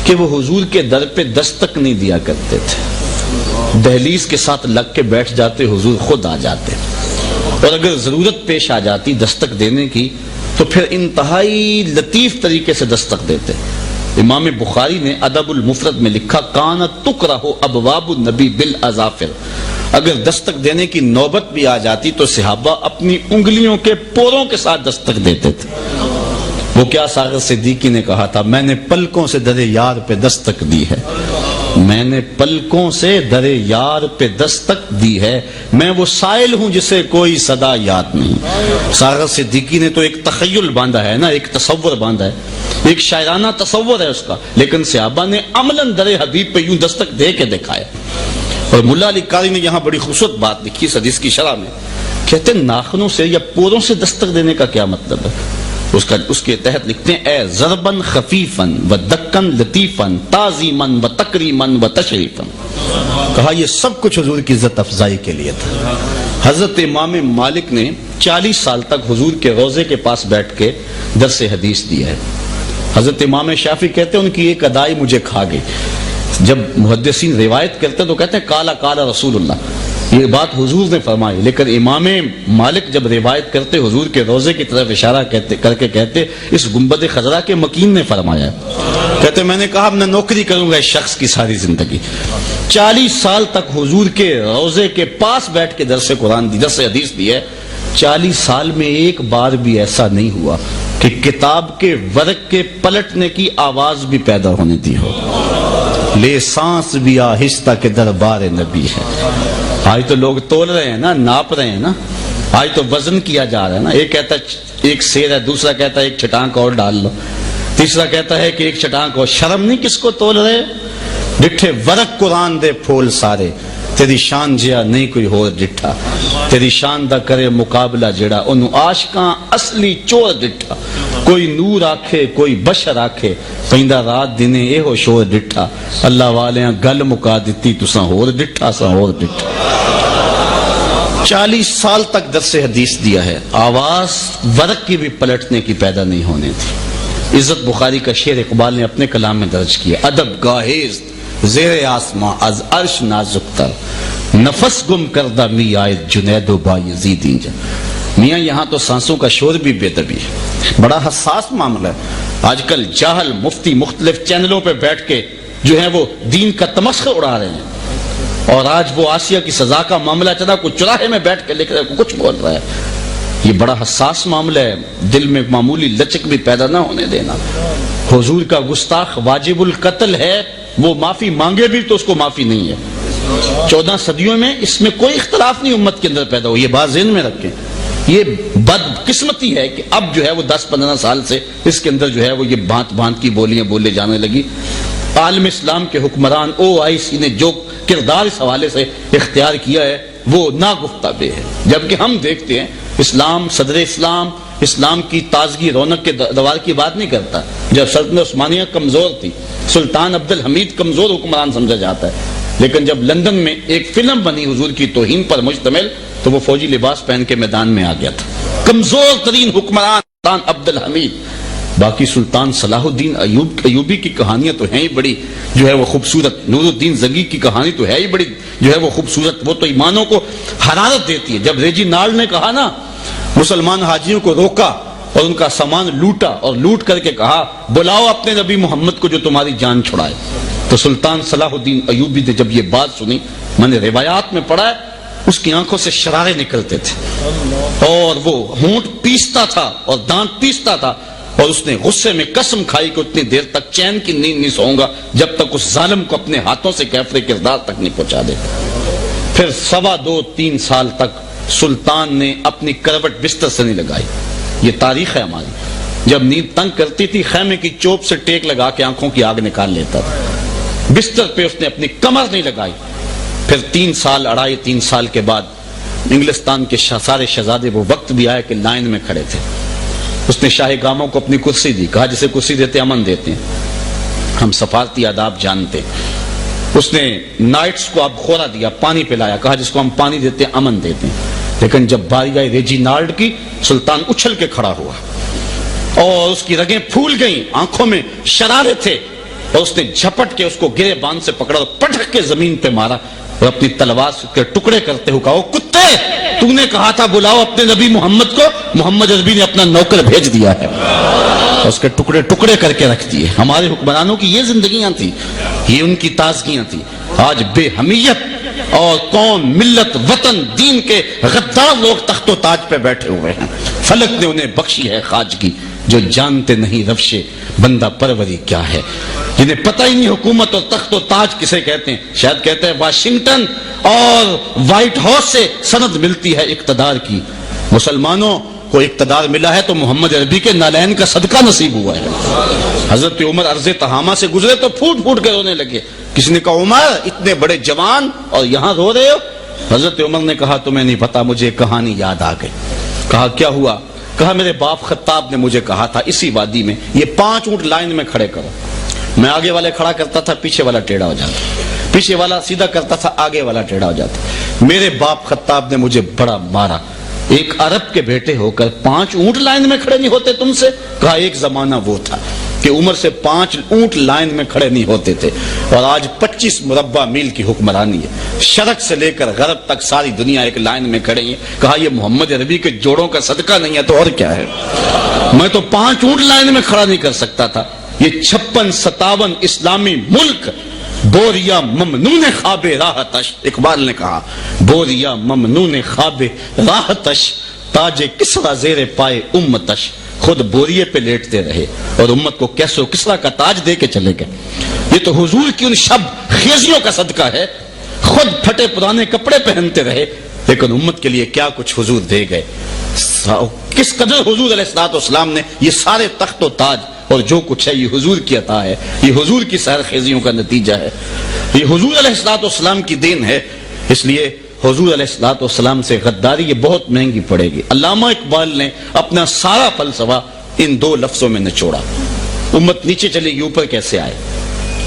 کہ وہ حضور کے در پہ دستک نہیں دیا کرتے تھے، دہلیز کے ساتھ لگ کے بیٹھ جاتے، حضور خود آ جاتے، اور اگر ضرورت پیش آ جاتی دستک دینے کی تو پھر انتہائی لطیف طریقے سے دستک دیتے۔ امام بخاری نے ادب المفرد میں لکھا، کانت تکرہ ابواب النبی بالاظافر، اگر دستک دینے کی نوبت بھی آ جاتی تو صحابہ اپنی انگلیوں کے پوروں کے ساتھ دستک دیتے تھے۔ وہ کیا ساغر صدیقی نے کہا تھا، میں نے پلکوں سے در یار پہ دستک دی ہے، میں نے پلکوں سے در یار پہ دستک دی ہے، میں وہ سائل ہوں جسے کوئی صدا یاد نہیں۔ ساغر صدیقی نے تو ایک تخیل باندھا ہے نا، ایک تصور باندھا ہے، ایک شاعرانہ تصور ہے اس کا، لیکن صحابہ نے عملاً در حبیب پہ یوں دستک دے کے دکھایا۔ اور ملا علی قاری نے یہاں بڑی خوبصورت بات لکھی اس حدیث کی شرح میں، کہتے ہیں ناخنوں سے یا پوروں سے دستک دینے کا کیا مطلب ہے؟ اس کے تحت لکھتے ہیں، اے ضربن خفیفن و دکن لطیفن تعظیمن و تکریمن و تشریفن، کہا یہ سب کچھ حضور کی عزت افزائی کے لیے تھا۔ حضرت امام مالک نے 40 سال تک حضور کے روضے کے پاس بیٹھ کے درس حدیث دیا ہے، حضرت امام شافعی کہتے ہیں ان کی ایک ادائی مجھے کھا گئی. جب محدثین روایت کرتے تو کہتے ہیں کالا کالا رسول اللہ، یہ بات حضور نے فرمائی. لیکن امام مالک جب روایت کرتے حضور کے روزے کی طرف اشارہ کر کے کہتے اس گنبد خضرا کے مکین نے فرمایا. کہتے میں نے کہا میں نوکری کروں گا اس شخص کی ساری زندگی. 40 سال تک حضور کے روزے کے پاس بیٹھ کے درس قرآن دی، درس حدیث دی ہے. 40 سال میں ایک بار بھی ایسا نہیں ہوا کہ کتاب کے ورق کے پلٹنے کی آواز بھی پیدا ہونے دی ہو. لے سانس بھی آہستہ کے دربار نبی ہے. آج تو لوگ تول رہے ہیں نا، ناپ رہے ہیں نا، آج تو وزن کیا جا رہا ہے نا. ایک کہتا ہے ایک سیر ہے، دوسرا کہتا ہے ایک چٹانک اور ڈال لو، تیسرا کہتا ہے کہ ایک چٹانک اور. شرم نہیں کس کو تول رہے؟ ڈٹھے ورق قرآن دے پھول سارے، تیری شان جیا نہیں کوئی ہور ڈٹھا. تیری شان دا کرے مقابلہ جڑا انہوں عاشقاں اصلی چور ڈٹھا. کوئی نور آکھے کوئی بشر آکھے، پیندا رات دنے اے ہو شور ڈٹھا. اللہ والیاں گل مکا دیتی تساں ہور ڈٹھا ساں ہور ڈٹھا. 40 سال تک درس حدیث دیا ہے، آواز ورق کی بھی پلٹنے کی پیدا نہیں ہونے تھی. عزت بخاری کا شعر اقبال نے اپنے کلام میں درج کیا. ادب گاہیز زیر آسماں از عرش نازک تر، نفس گم کردہ می آیت جنید و بایزید اینجا. میاں یہاں تو سانسوں کا شور بھی بے دبی ہے، بڑا حساس معاملہ ہے. آج کل جاہل مفتی مختلف چینلوں پہ بیٹھ کے جو ہے وہ دین کا تمسخر اڑا رہے ہیں. اور آج وہ آسیہ کی سزا کا معاملہ چلا، کوئی چوراہے میں بیٹھ کے لکھ رہا ہے، کچھ بول رہا ہے. یہ بڑا حساس معاملہ ہے، دل میں معمولی لچک بھی پیدا نہ ہونے دینا. حضور کا گستاخ واجب القتل ہے، وہ معافی مانگے بھی تو اس کو معافی نہیں ہے. 14 صدیوں میں اس میں کوئی اختلاف نہیں امت کے اندر پیدا ہو. یہ بات ذہن میں رکھیں. یہ بدقسمتی ہے کہ اب جو ہے وہ 10-15 سال سے اس کے اندر جو ہے وہ یہ بھانت بھانت کی بولیاں بولے جانے لگی. عالم اسلام کے حکمران OIC نے جو کردار اس حوالے سے اختیار کیا ہے وہ ناگفتہ ہے. جبکہ ہم دیکھتے ہیں اسلام، صدر اسلام، اسلام کی تازگی رونق کے دوار کی بات نہیں کرتا. جب سلطنت عثمانیہ کمزور تھی، سلطان عبد الحمید کمزور حکمران سمجھا جاتا ہے. لیکن جب لندن میں ایک فلم بنی حضور کی توہین پر مشتمل تو وہ فوجی لباس پہن کے میدان میں آ گیا تھا. کمزور ترین حکمران سلطان عبد الحمید. باقی سلطان صلاح الدین ایوبی کی کہانیاں تو ہیں ہی بڑی جو ہے وہ خوبصورت. نور الدین زنگی کی کہانی تو ہے ہی بڑی جو ہے وہ خوبصورت. وہ تو ایمانوں کو حرارت دیتی ہے. جب ریجی نارڈ نے کہا نا، مسلمان حاجیوں کو روکا اور ان کا سامان لوٹا اور لوٹ کر کے کہا بلاؤ اپنے نبی محمد کو جو تمہاری جان چھڑائے، تو سلطان صلاح الدین ایوبی نے جب یہ بات سنی، میں نے روایات میں پڑھا ہے، اس کی آنکھوں سے شرارے نکلتے تھے اور وہ ہونٹ پیستا تھا اور دانت پیستا تھا. اور اس نے غصے میں قسم کھائی کہ اتنی دیر تک چین کی نیند نہیں سوؤں گا جب تک اس ظالم کو اپنے ہاتھوں سے کیفر کردار تک نہیں پہنچا دے. پھر 2.25-3 سال تک سلطان نے اپنی کروٹ بستر سے نہیں لگائی. یہ تاریخ ہے ہماری. جب نیند تنگ کرتی تھی خیمے کی چوب سے ٹیک لگا کے آنکھوں کی آگ نکال لیتا تھا. بستر پہ اس نے اپنی کمر نہیں لگائی. پھر 3 سال کے بعد انگلستان کے سارے شہزادے وہ وقت بھی آئے کہ لائن میں کھڑے تھے. اس نے شاہ گاموں کو اپنی کرسی دی. کہا جسے کرسی دیتے امن دیتے ہیں، ہم سفارتی آداب جانتے. اس نے نائٹس کو اب خورا دیا، پانی پلایا. کہا جس کو ہم پانی دیتے ہیں امن دیتے ہیں. لیکن جب باری آئی ریجی نارڈ کی، سلطان اچھل کے کھڑا ہوا اور اس کی رگیں پھول گئیں، آنکھوں میں شرارے تھے، اور اس نے جھپٹ کے اس کو گرے باندھ سے پکڑا اور پٹک کے زمین پہ مارا اور اپنی تلوار کے ٹکڑے کرتے ہوئے کہا او کتے، تو نے کہا تھا بلاؤ اپنے نبی محمد کو، محمد عربی نے اپنا نوکر بھیج دیا ہے. اس کے ٹکڑے ٹکڑے کر کے رکھ دیے. ہمارے حکمرانوں کی یہ زندگیاں تھی، یہ ان کی تازگیاں تھی. آج بے حمیت اور قوم، ملت، وطن، دین کے غدار لوگ تخت و تاج پہ بیٹھے ہوئے ہیں. فلک نے انہیں بخشی ہے خواجگی، جو جانتے نہیں روش بندہ پروری کیا ہے، جنہیں پتہ ہی نہیں حکومت اور تخت و تاج کسے کہتے ہیں. شاید کہتے ہیں واشنگٹن اور وائٹ ہاؤس سے سند ملتی ہے اقتدار کی. مسلمانوں کو اقتدار ملا ہے تو محمد عربی کے نالین کا صدقہ نصیب ہوا ہے. حضرت عمر عرض تہامہ سے گزرے تو پھوٹ پھوٹ کے رونے لگے. کسی نے کہا عمر اتنے بڑے جوان اور یہاں رو رہے ہو؟ حضرت عمر نے کہا تمہیں نہیں پتا، مجھے کہانی یاد آ گئی. کہا کیا ہوا؟ کہا میرے باپ خطاب نے مجھے کہا تھا اسی وادی میں یہ 5 اونٹ لائن میں کھڑے کرو. میں آگے والے کھڑا کرتا تھا، پیچھے والا ٹیڑھا ہو جاتا، پیچھے والا سیدھا کرتا تھا، آگے والا ٹیڑھا ہو جاتا. میرے باپ خطاب نے مجھے بڑا مارا. ایک عرب کے بیٹے ہو کر 5 اونٹ لائن میں کھڑے نہیں ہوتے تم سے؟ کہا ایک زمانہ وہ تھا. کہ عمر سے 5 اونٹ لائن میں کھڑے نہیں ہوتے تھے، اور آج 25 مربع میل کی حکمرانی ہے، شرق سے لے کر غرب تک ساری دنیا ایک لائن میں کھڑے ہیں۔ کہا یہ محمد عربی کے جوڑوں کا صدقہ نہیں ہے تو اور کیا ہے؟ میں تو 5 اونٹ لائن میں کھڑا نہیں کر سکتا تھا۔ یہ 56-57 اسلامی ملک بوریا ممنون خواب راحتش، اقبال نے کہا بوریا ممنون خواب راحتش، تاج کسرا زیر پائے امتش، خود بوریے پہ لیٹتے رہے اور امت کو کیسو کسرا کا تاج دے کے چلے گئے۔ یہ تو حضور کی ان شب خیزیوں کا صدقہ ہے، خود پھٹے پرانے کپڑے پہنتے رہے لیکن امت کے لیے کیا کچھ حضور دے گئے۔ کس قدر حضور علیہ الصلوۃ والسلام نے یہ سارے تخت و تاج اور جو کچھ ہے یہ حضور کی عطا ہے، یہ حضور کی سحر خیزیوں کا نتیجہ ہے، یہ حضور علیہ الصلوۃ والسلام کی دین ہے۔ اس لیے حضور علیہ الصلوۃ والسلام سے غداری یہ بہت مہنگی پڑے گی۔ علامہ اقبال نے اپنا سارا فلسفہ ان 2 لفظوں میں نچوڑا۔ امت نیچے چلے گی اوپر کیسے آئے؟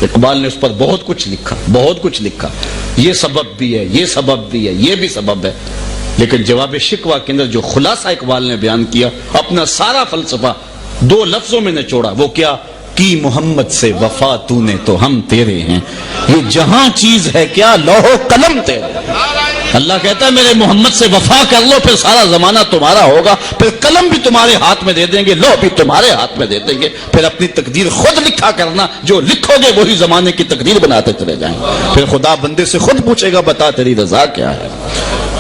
اقبال نے اس پر بہت کچھ لکھا، بہت کچھ لکھا، یہ سبب بھی ہے، یہ سبب بھی ہے، یہ بھی سبب ہے، لیکن جواب شکوہ کے اندر جو خلاصہ اقبال نے بیان کیا، اپنا سارا فلسفہ 2 لفظوں میں نچوڑا۔ وہ کیا؟ کی محمد سے وفا تو نے تو ہم تیرے ہیں، یہ جہاں چیز ہے کیا لوح و قلم تیرے۔ اللہ کہتا ہے میرے محمد سے وفا کر لو، پھر سارا زمانہ تمہارا ہوگا، پھر قلم بھی تمہارے ہاتھ میں دے دیں گے، لوح بھی تمہارے ہاتھ میں دے دیں گے، پھر اپنی تقدیر خود لکھا کرنا، جو لکھو گے وہی زمانے کی تقدیر بناتے چلے جائیں گے۔ پھر خدا بندے سے خود پوچھے گا بتا تیری رضا کیا ہے۔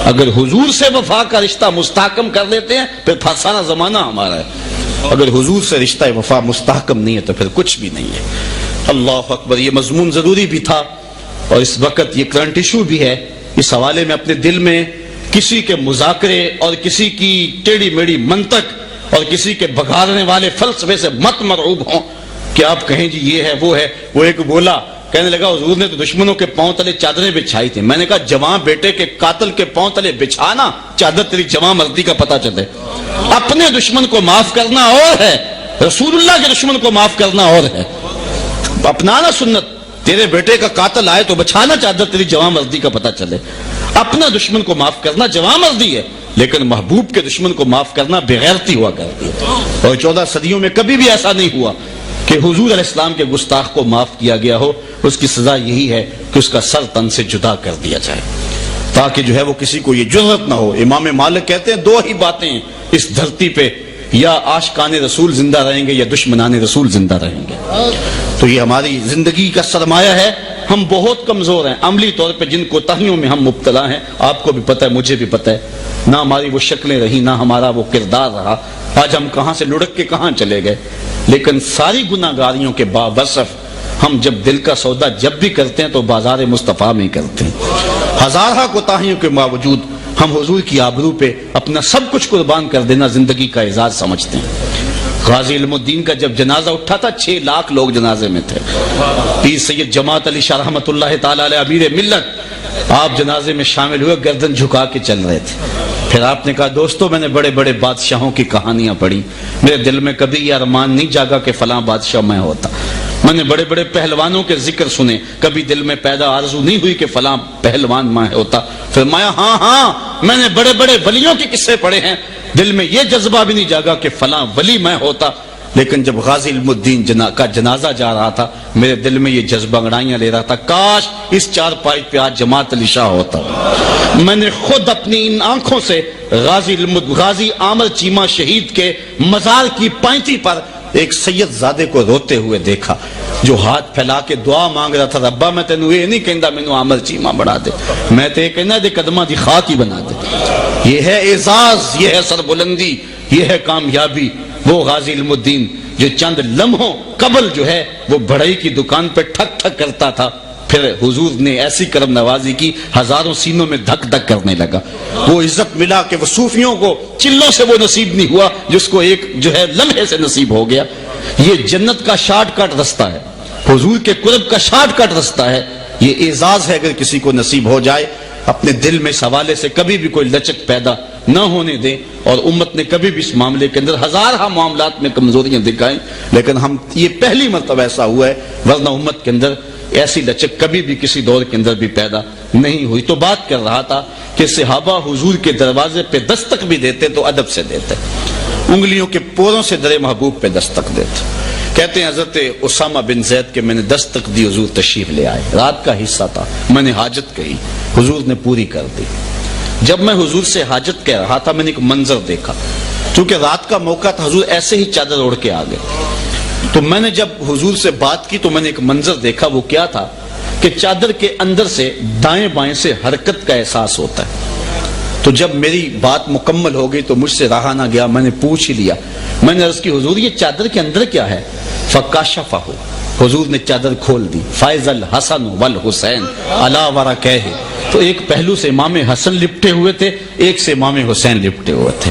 اگر حضور سے وفا کا رشتہ مستحکم کر لیتے ہیں پھر سارا زمانہ ہمارا ہے، اگر حضور سے رشتہ وفا مستحکم نہیں ہے تو پھر کچھ بھی نہیں ہے۔ اللہ اکبر، یہ مضمون ضروری بھی تھا اور اس وقت یہ کرنٹ ایشو بھی ہے۔ اس حوالے میں اپنے دل میں کسی کے مذاکرے اور کسی کی ٹیڑھی میڑھی منطق اور کسی کے بگاڑنے والے فلسفے سے مت مرعوب ہوں کہ آپ کہیں جی یہ ہے وہ ہے۔ وہ ایک بولا، کہنے لگا حضور نے تو دشمنوں کے پاؤں تلے چادریں بچھائی تھی۔ میں نے کہا جوان بیٹے کے قاتل کے پاؤں تلے بچھانا چادر تیری جوان مردی کا پتہ چلے۔ اپنے دشمن کو معاف کرنا اور ہے، رسول اللہ کے دشمن کو معاف کرنا اور ہے۔ اپنانا سنت، تیرے بیٹے کا قاتل آئے تو بچھانا چادر تیری جوان مردی کا پتہ چلے۔ اپنا دشمن کو معاف کرنا جوان مردی ہے، لیکن محبوب کے دشمن کو معاف کرنا بغیرتی ہوا کرتی ہے۔ اور 14 صدیوں میں کبھی بھی ایسا نہیں ہوا کہ حضور علیہ السلام کے گستاخ کو معاف کیا گیا ہو۔ اس کی سزا یہی ہے کہ اس کا سر تن سے جدا کر دیا جائے، تاکہ جو ہے وہ کسی کو یہ جرأت نہ ہو۔ امام مالک کہتے ہیں 2 ہی باتیں اس دھرتی پہ، یا عاشقان رسول زندہ رہیں گے یا دشمنان رسول زندہ رہیں گے۔ تو یہ ہماری زندگی کا سرمایہ ہے۔ ہم بہت کمزور ہیں عملی طور پہ، جن کوتاہیوں میں ہم مبتلا ہیں، آپ کو بھی پتہ ہے، مجھے بھی پتہ ہے، نہ ہماری وہ شکلیں رہی، نہ ہمارا وہ کردار رہا، آج ہم کہاں سے لڑک کے کہاں چلے گئے۔ لیکن ساری گناہ گاریوں کے باوصف ہم جب دل کا سودا جب بھی کرتے ہیں تو بازار مصطفیٰ میں کرتے ہیں۔ ہزارہ کوتاہیوں کے باوجود ہم حضور کی آبرو پہ اپنا سب کچھ قربان کر دینا زندگی کا اعزاز سمجھتے ہیں۔ غازی علم الدین کا جب جنازہ اٹھا تھا 6 لاکھ لوگ جنازے میں تھے۔ پیر سید جماعت علی شاہ رحمۃ اللہ تعالی علیہ امیر ملت، آپ جنازے میں شامل ہوئے، گردن جھکا کے چل رہے تھے۔ پھر آپ نے کہا دوستو میں نے بڑے بڑے بادشاہوں کی کہانیاں پڑھی، میرے دل میں کبھی یہ ارمان نہیں جاگا کہ فلاں بادشاہ میں ہوتا۔ میں نے بڑے بڑے پہلوانوں کے ذکر سنے، کبھی دل میں پیدا آرزو نہیں ہوئی کہ فلاں پہلوان میں ہوتا۔ فرمایا ہاں میں نے بڑے بڑے ولیوں کے قصے پڑھے ہیں، دل میں یہ جذبہ بھی نہیں جاگا کہ فلاں ولی میں ہوتا۔ لیکن جب غازی علم الدین کا جنازہ جا رہا تھا، میرے دل میں یہ جذبہ انگڑائیاں لے رہا تھا، کاش اس 4 پائی پہ آج جماعت علی شاہ ہوتا۔ میں نے خود اپنی ان آنکھوں سے غازی عامر چیمہ شہید کے مزار کی پائنتی پر ایک سید زادے کو روتے ہوئے دیکھا، جو ہاتھ پھیلا کے دعا مانگ رہا تھا، ربا میں تینوں یہ نہیں کہندا مینوں عامر چیمہ بنا دے، میں تے کہنا دے قدماں دی خاک ہی بنا دے۔ یہ ہے اعزاز، یہ ہے سربلندی، یہ ہے کامیابی۔ وہ غازی علم الدین جو چند لمحوں قبل جو ہے وہ بڑھئی کی دکان پہ ٹھک ٹھک کرتا تھا، پھر حضور نے ایسی کرم نوازی کی، ہزاروں سینوں میں دھک دھک کرنے لگا۔ وہ عزت ملا کہ وہ صوفیوں کو چلوں سے وہ نصیب نہیں ہوا جس کو ایک جو ہے لمحے سے نصیب ہو گیا۔ یہ جنت کا شارٹ کٹ رستہ ہے، حضور کے قرب کا شارٹ کٹ رستہ ہے۔ یہ اعزاز ہے اگر کسی کو نصیب ہو جائے۔ اپنے دل میں اس حوالے سے کبھی بھی کوئی لچک پیدا نہ ہونے دیں، اور امت نے کبھی بھی اس معاملے کے اندر ہزارہ معاملات میں کمزوریاں دکھائیں، لیکن ہم یہ پہلی مرتبہ ایسا ہوا ہے، ورنہ امت کے اندر ایسی لچک کبھی بھی کسی دور کے اندر بھی پیدا نہیں ہوئی۔ تو بات کر رہا تھا کہ صحابہ حضور کے دروازے پہ دستک بھی دیتے تو ادب سے دیتے، انگلیوں کے پوروں سے در محبوب پہ دستک دیتے۔ کہتے ہیں حضرت اسامہ بن زید کے میں نے دستک دی، حضور تشریف لے آئے، رات کا حصہ تھا، میں نے حاجت کہی، حضور نے پوری کر دی۔ جب میں حضور سے حاجت کہہ رہا تھا میں نے ایک منظر دیکھا، چونکہ رات کا موقع تھا، حضور ایسے ہی چادر اوڑھ کے آ گئے۔ تو میں نے جب حضور سے بات کی تو میں نے ایک منظر دیکھا، وہ کیا تھا کہ چادر کے اندر سے دائیں بائیں سے حرکت کا احساس ہوتا ہے۔ تو جب میری بات مکمل ہو گئی تو مجھ سے رہا نہ گیا، میں نے پوچھ ہی لیا، میں نے عرض کی حضور یہ چادر کے اندر کیا ہے؟ فکاشفہ، حضور نے چادر کھول دی، فائز الحسن والحسین علی ورقہ، تو ایک پہلو سے امام حسن لپٹے ہوئے تھے، ایک سے امام حسین لپٹے ہوئے تھے،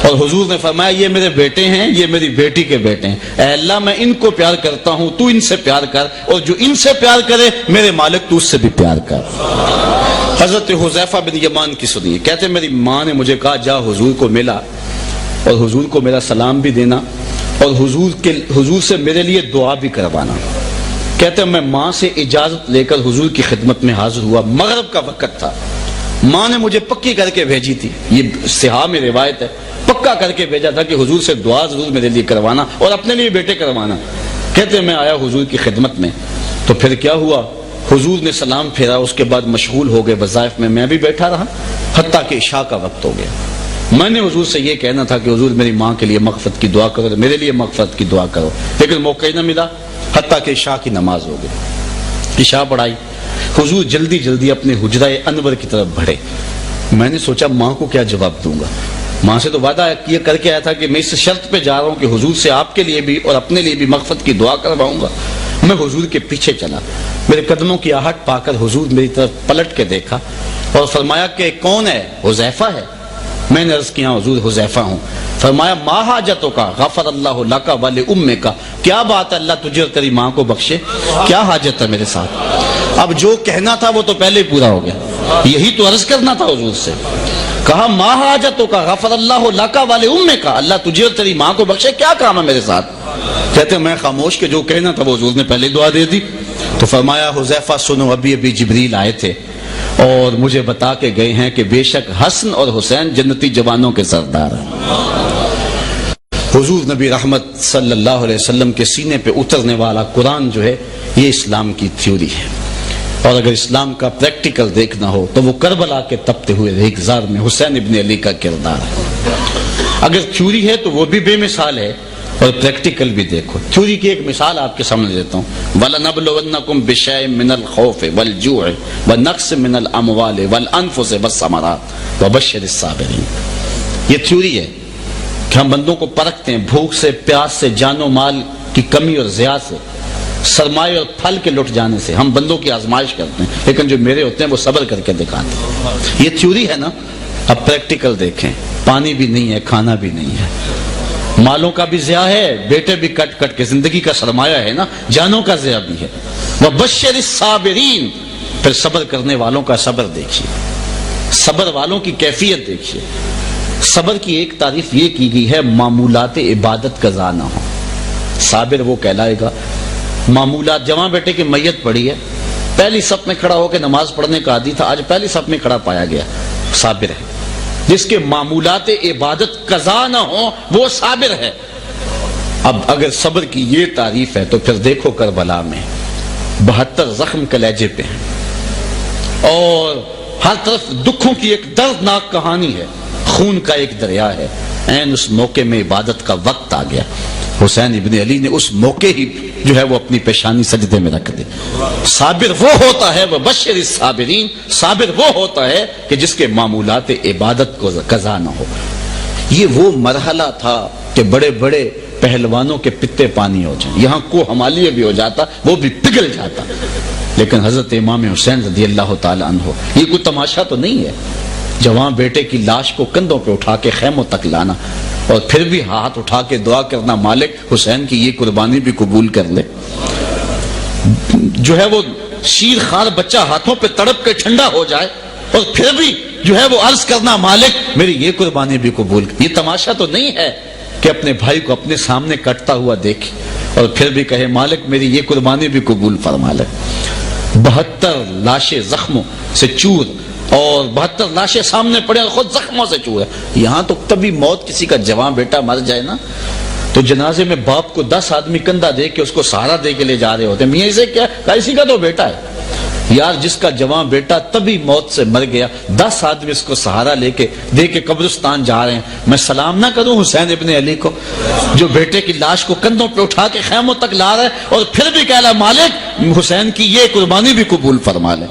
اور حضور نے فرمایا یہ میرے بیٹے ہیں، یہ میری بیٹی کے بیٹے ہیں، اے اللہ میں ان کو پیار کرتا ہوں، تو ان سے پیار کر، اور جو ان سے پیار کرے میرے مالک تو اس سے بھی پیار کر۔ حضرت حذیفہ بن یمان کی سنیے، کہتے میری ماں نے مجھے کہا جا حضور کو ملا اور حضور کو میرا سلام بھی دینا اور حضور سے میرے لیے دعا بھی کروانا۔ کہتے میں ماں سے اجازت لے کر حضور کی خدمت میں حاضر ہوا، مغرب کا وقت تھا، ماں نے مجھے پکی کر کے بھیجی تھی، یہ صحاح میں روایت ہے، پکا کر کے بھیجا تھا کہ حضور سے دعا ضرور میرے لیے کروانا اور اپنے لیے بیٹے کروانا۔ کہتے میں آیا حضور کی خدمت میں، تو پھر کیا ہوا، حضور نے سلام پھیرا، اس کے بعد مشغول ہو گئے وظائف میں بھی بیٹھا رہا، حتیٰ کہ عشاء کا وقت ہو گیا۔ میں نے حضور سے یہ کہنا تھا کہ حضور میری ماں کے لیے مغفرت کی دعا کرو، میرے لیے مغفرت کی دعا کرو، لیکن موقع ہی نہ ملا، حتیٰ کہ عشاء کی نماز ہو گئی۔ عشاء پڑھائی، حضور جلدی جلدی اپنے حجرہ انور کی طرف بڑھے۔ میں نے سوچا ماں کو کیا جواب دوں گا، ماں سے تو وعدہ یہ کر کے آیا تھا کہ میں اس شرط پہ جا رہا ہوں کہ حضور سے آپ کے لیے بھی اور اپنے لیے بھی مغفرت کی دعا کرواؤں گا۔ میں حضور کے پیچھے چلا، میرے قدموں کی آہٹ پا کر حضور میری طرف پلٹ کے دیکھا اور فرمایا کہ کون ہے؟ حذیفہ ہے۔ میں نے عرض کیا حضور حذیفہ ہوں۔ فرمایا ما حاجتوں کا غفر اللہ لکا ولی امک کا، کیا بات ہے اللہ تجھے اور تیری ماں کو بخشے، کیا حاجت ہے میرے ساتھ؟ اب جو کہنا تھا وہ تو پہلے ہی پورا ہو گیا، یہی تو عرض کرنا تھا حضور سے۔ کہا ما حاجتوں کا غفر اللہ لکا ولی امک کا، اللہ تجھے اور تیری ماں کو بخشے، کیا کام ہے میرے ساتھ؟ کہتے ہیں میں خاموش کہ جو کہنا تھا وہ حضور نے پہلے دعا دے دی۔ تو فرمایا حذیفہ سنو، ابھی جبریل آئے تھے اور مجھے بتا کے گئے ہیں کہ بے شک حسن اور حسین جنتی جوانوں کے سردار ہیں۔ حضور نبی رحمت صلی اللہ علیہ وسلم کے سینے پہ اترنے والا قرآن جو ہے یہ اسلام کی تھیوری ہے، اور اگر اسلام کا پریکٹیکل دیکھنا ہو تو وہ کربلا کے تپتے ہوئے ریگزار میں حسین ابن علی کا کردار ہے۔ اگر تھیوری ہے تو وہ بھی بے مثال ہے، اور پریکٹیکل بھی دیکھو۔ تھیوری کی ایک مثال آپ کے سامنے دیتا ہوں، وَلَنَبْلُوَنَّكُمْ بِشَيْءٍ مِّنَ الْخَوْفِ وَالْجُوعِ وَنَقْصٍ مِّنَ الْأَمْوَالِ وَالْأَنفُسِ وَالثَّمَرَاتِ وَبَشِّرِ الصَّابِرِينَ۔ یہ تھیوری ہے کہ ہم بندوں کو پرکھتے ہیں بھوک سے، پیاس سے، جان و مال کی کمی اور ضیاع سے، سرمایہ اور پھل کے لٹ جانے سے ہم بندوں کی آزمائش کرتے ہیں، لیکن جو میرے ہوتے ہیں وہ صبر کر کے دکھاتے ہیں۔ یہ تھیوری ہے نا، اب پریکٹیکل دیکھیں، پانی بھی نہیں ہے، کھانا بھی نہیں ہے، مالوں کا بھی ضیاع ہے، بیٹے بھی کٹ کٹ کے، زندگی کا سرمایہ ہے نا، جانوں کا ضیاع بھی ہے۔ وَبَشِّرِ الصَّابِرِينَ، پھر صبر کرنے والوں کا صبر دیکھیے، صبر والوں کی کیفیت دیکھیے۔ صبر کی ایک تعریف یہ کی گئی ہے معمولات عبادت قضا نہ ہو، صابر وہ کہلائے گا۔ معمولات، جوان بیٹے کی میت پڑی ہے، پہلی صف میں کھڑا ہو کے نماز پڑھنے کا عادی تھا، آج پہلی صف میں کھڑا پایا گیا، صابر ہے۔ جس کے معمولات عبادت قضا نہ ہو وہ صابر ہے۔ اب اگر صبر کی یہ تعریف ہے تو پھر دیکھو کربلا میں 72 زخم کلیجے پہ ہیں اور ہر طرف دکھوں کی ایک دردناک کہانی ہے، خون کا ایک دریا ہے۔ عین اس موقع میں عبادت کا وقت آ گیا، حسین ابن علی نے اس موقع ہی جو ہے وہ اپنی پیشانی سجدے میں رکھ دی۔ صابر وہ ہوتا ہے، وَبَشِّرِ الصَّابِرِينَ، صابر وہ ہوتا ہے کہ جس کے معمولات عبادت کو قضا نہ ہو۔ یہ وہ مرحلہ تھا کہ بڑے بڑے پہلوانوں کے پتے پانی ہو جائیں، یہاں کو ہمالیہ بھی ہو جاتا، وہ بھی پگھل جاتا، لیکن حضرت امام حسین رضی اللہ تعالی عنہ یہ کوئی تماشا تو نہیں ہے، جوان بیٹے کی لاش کو کندھوں پہ اٹھا کے خیموں تک لانا اور پھر بھی ہاتھ اٹھا کے دعا کرنا مالک حسین کی یہ قربانی بھی قبول کر لے۔ جو ہے وہ شیر خار بچہ ہاتھوں پہ تڑپ کے ٹھنڈا ہو جائے اور پھر بھی جو ہے وہ عرض کرنا مالک میری یہ قربانی بھی قبول کر۔ یہ تماشا تو نہیں ہے کہ اپنے بھائی کو اپنے سامنے کٹتا ہوا دیکھے اور پھر بھی کہے مالک میری یہ قربانی بھی قبول فرما لے۔ 72 لاشیں زخموں سے چور اور 72 لاشیں سامنے پڑے اور خود زخموں سے چور ہے۔ یہاں تو تبھی موت کسی کا جوان بیٹا مر جائے نا تو جنازے میں باپ کو 10 آدمی کندھا دے کے اس کو سہارا دے کے لے جا رہے ہوتے ہیں. میاں اسے کیا, اسی کا تو بیٹا ہے. یار جس کا جوان بیٹا تبھی موت سے مر گیا, 10 آدمی اس کو سہارا لے کے دے کے قبرستان جا رہے ہیں. میں سلام نہ کروں حسین ابن علی کو, جو بیٹے کی لاش کو کندھوں پہ اٹھا کے خیموں تک لا رہا ہے, اور پھر بھی کہہ رہا مالک حسین کی یہ قربانی بھی قبول فرما لے.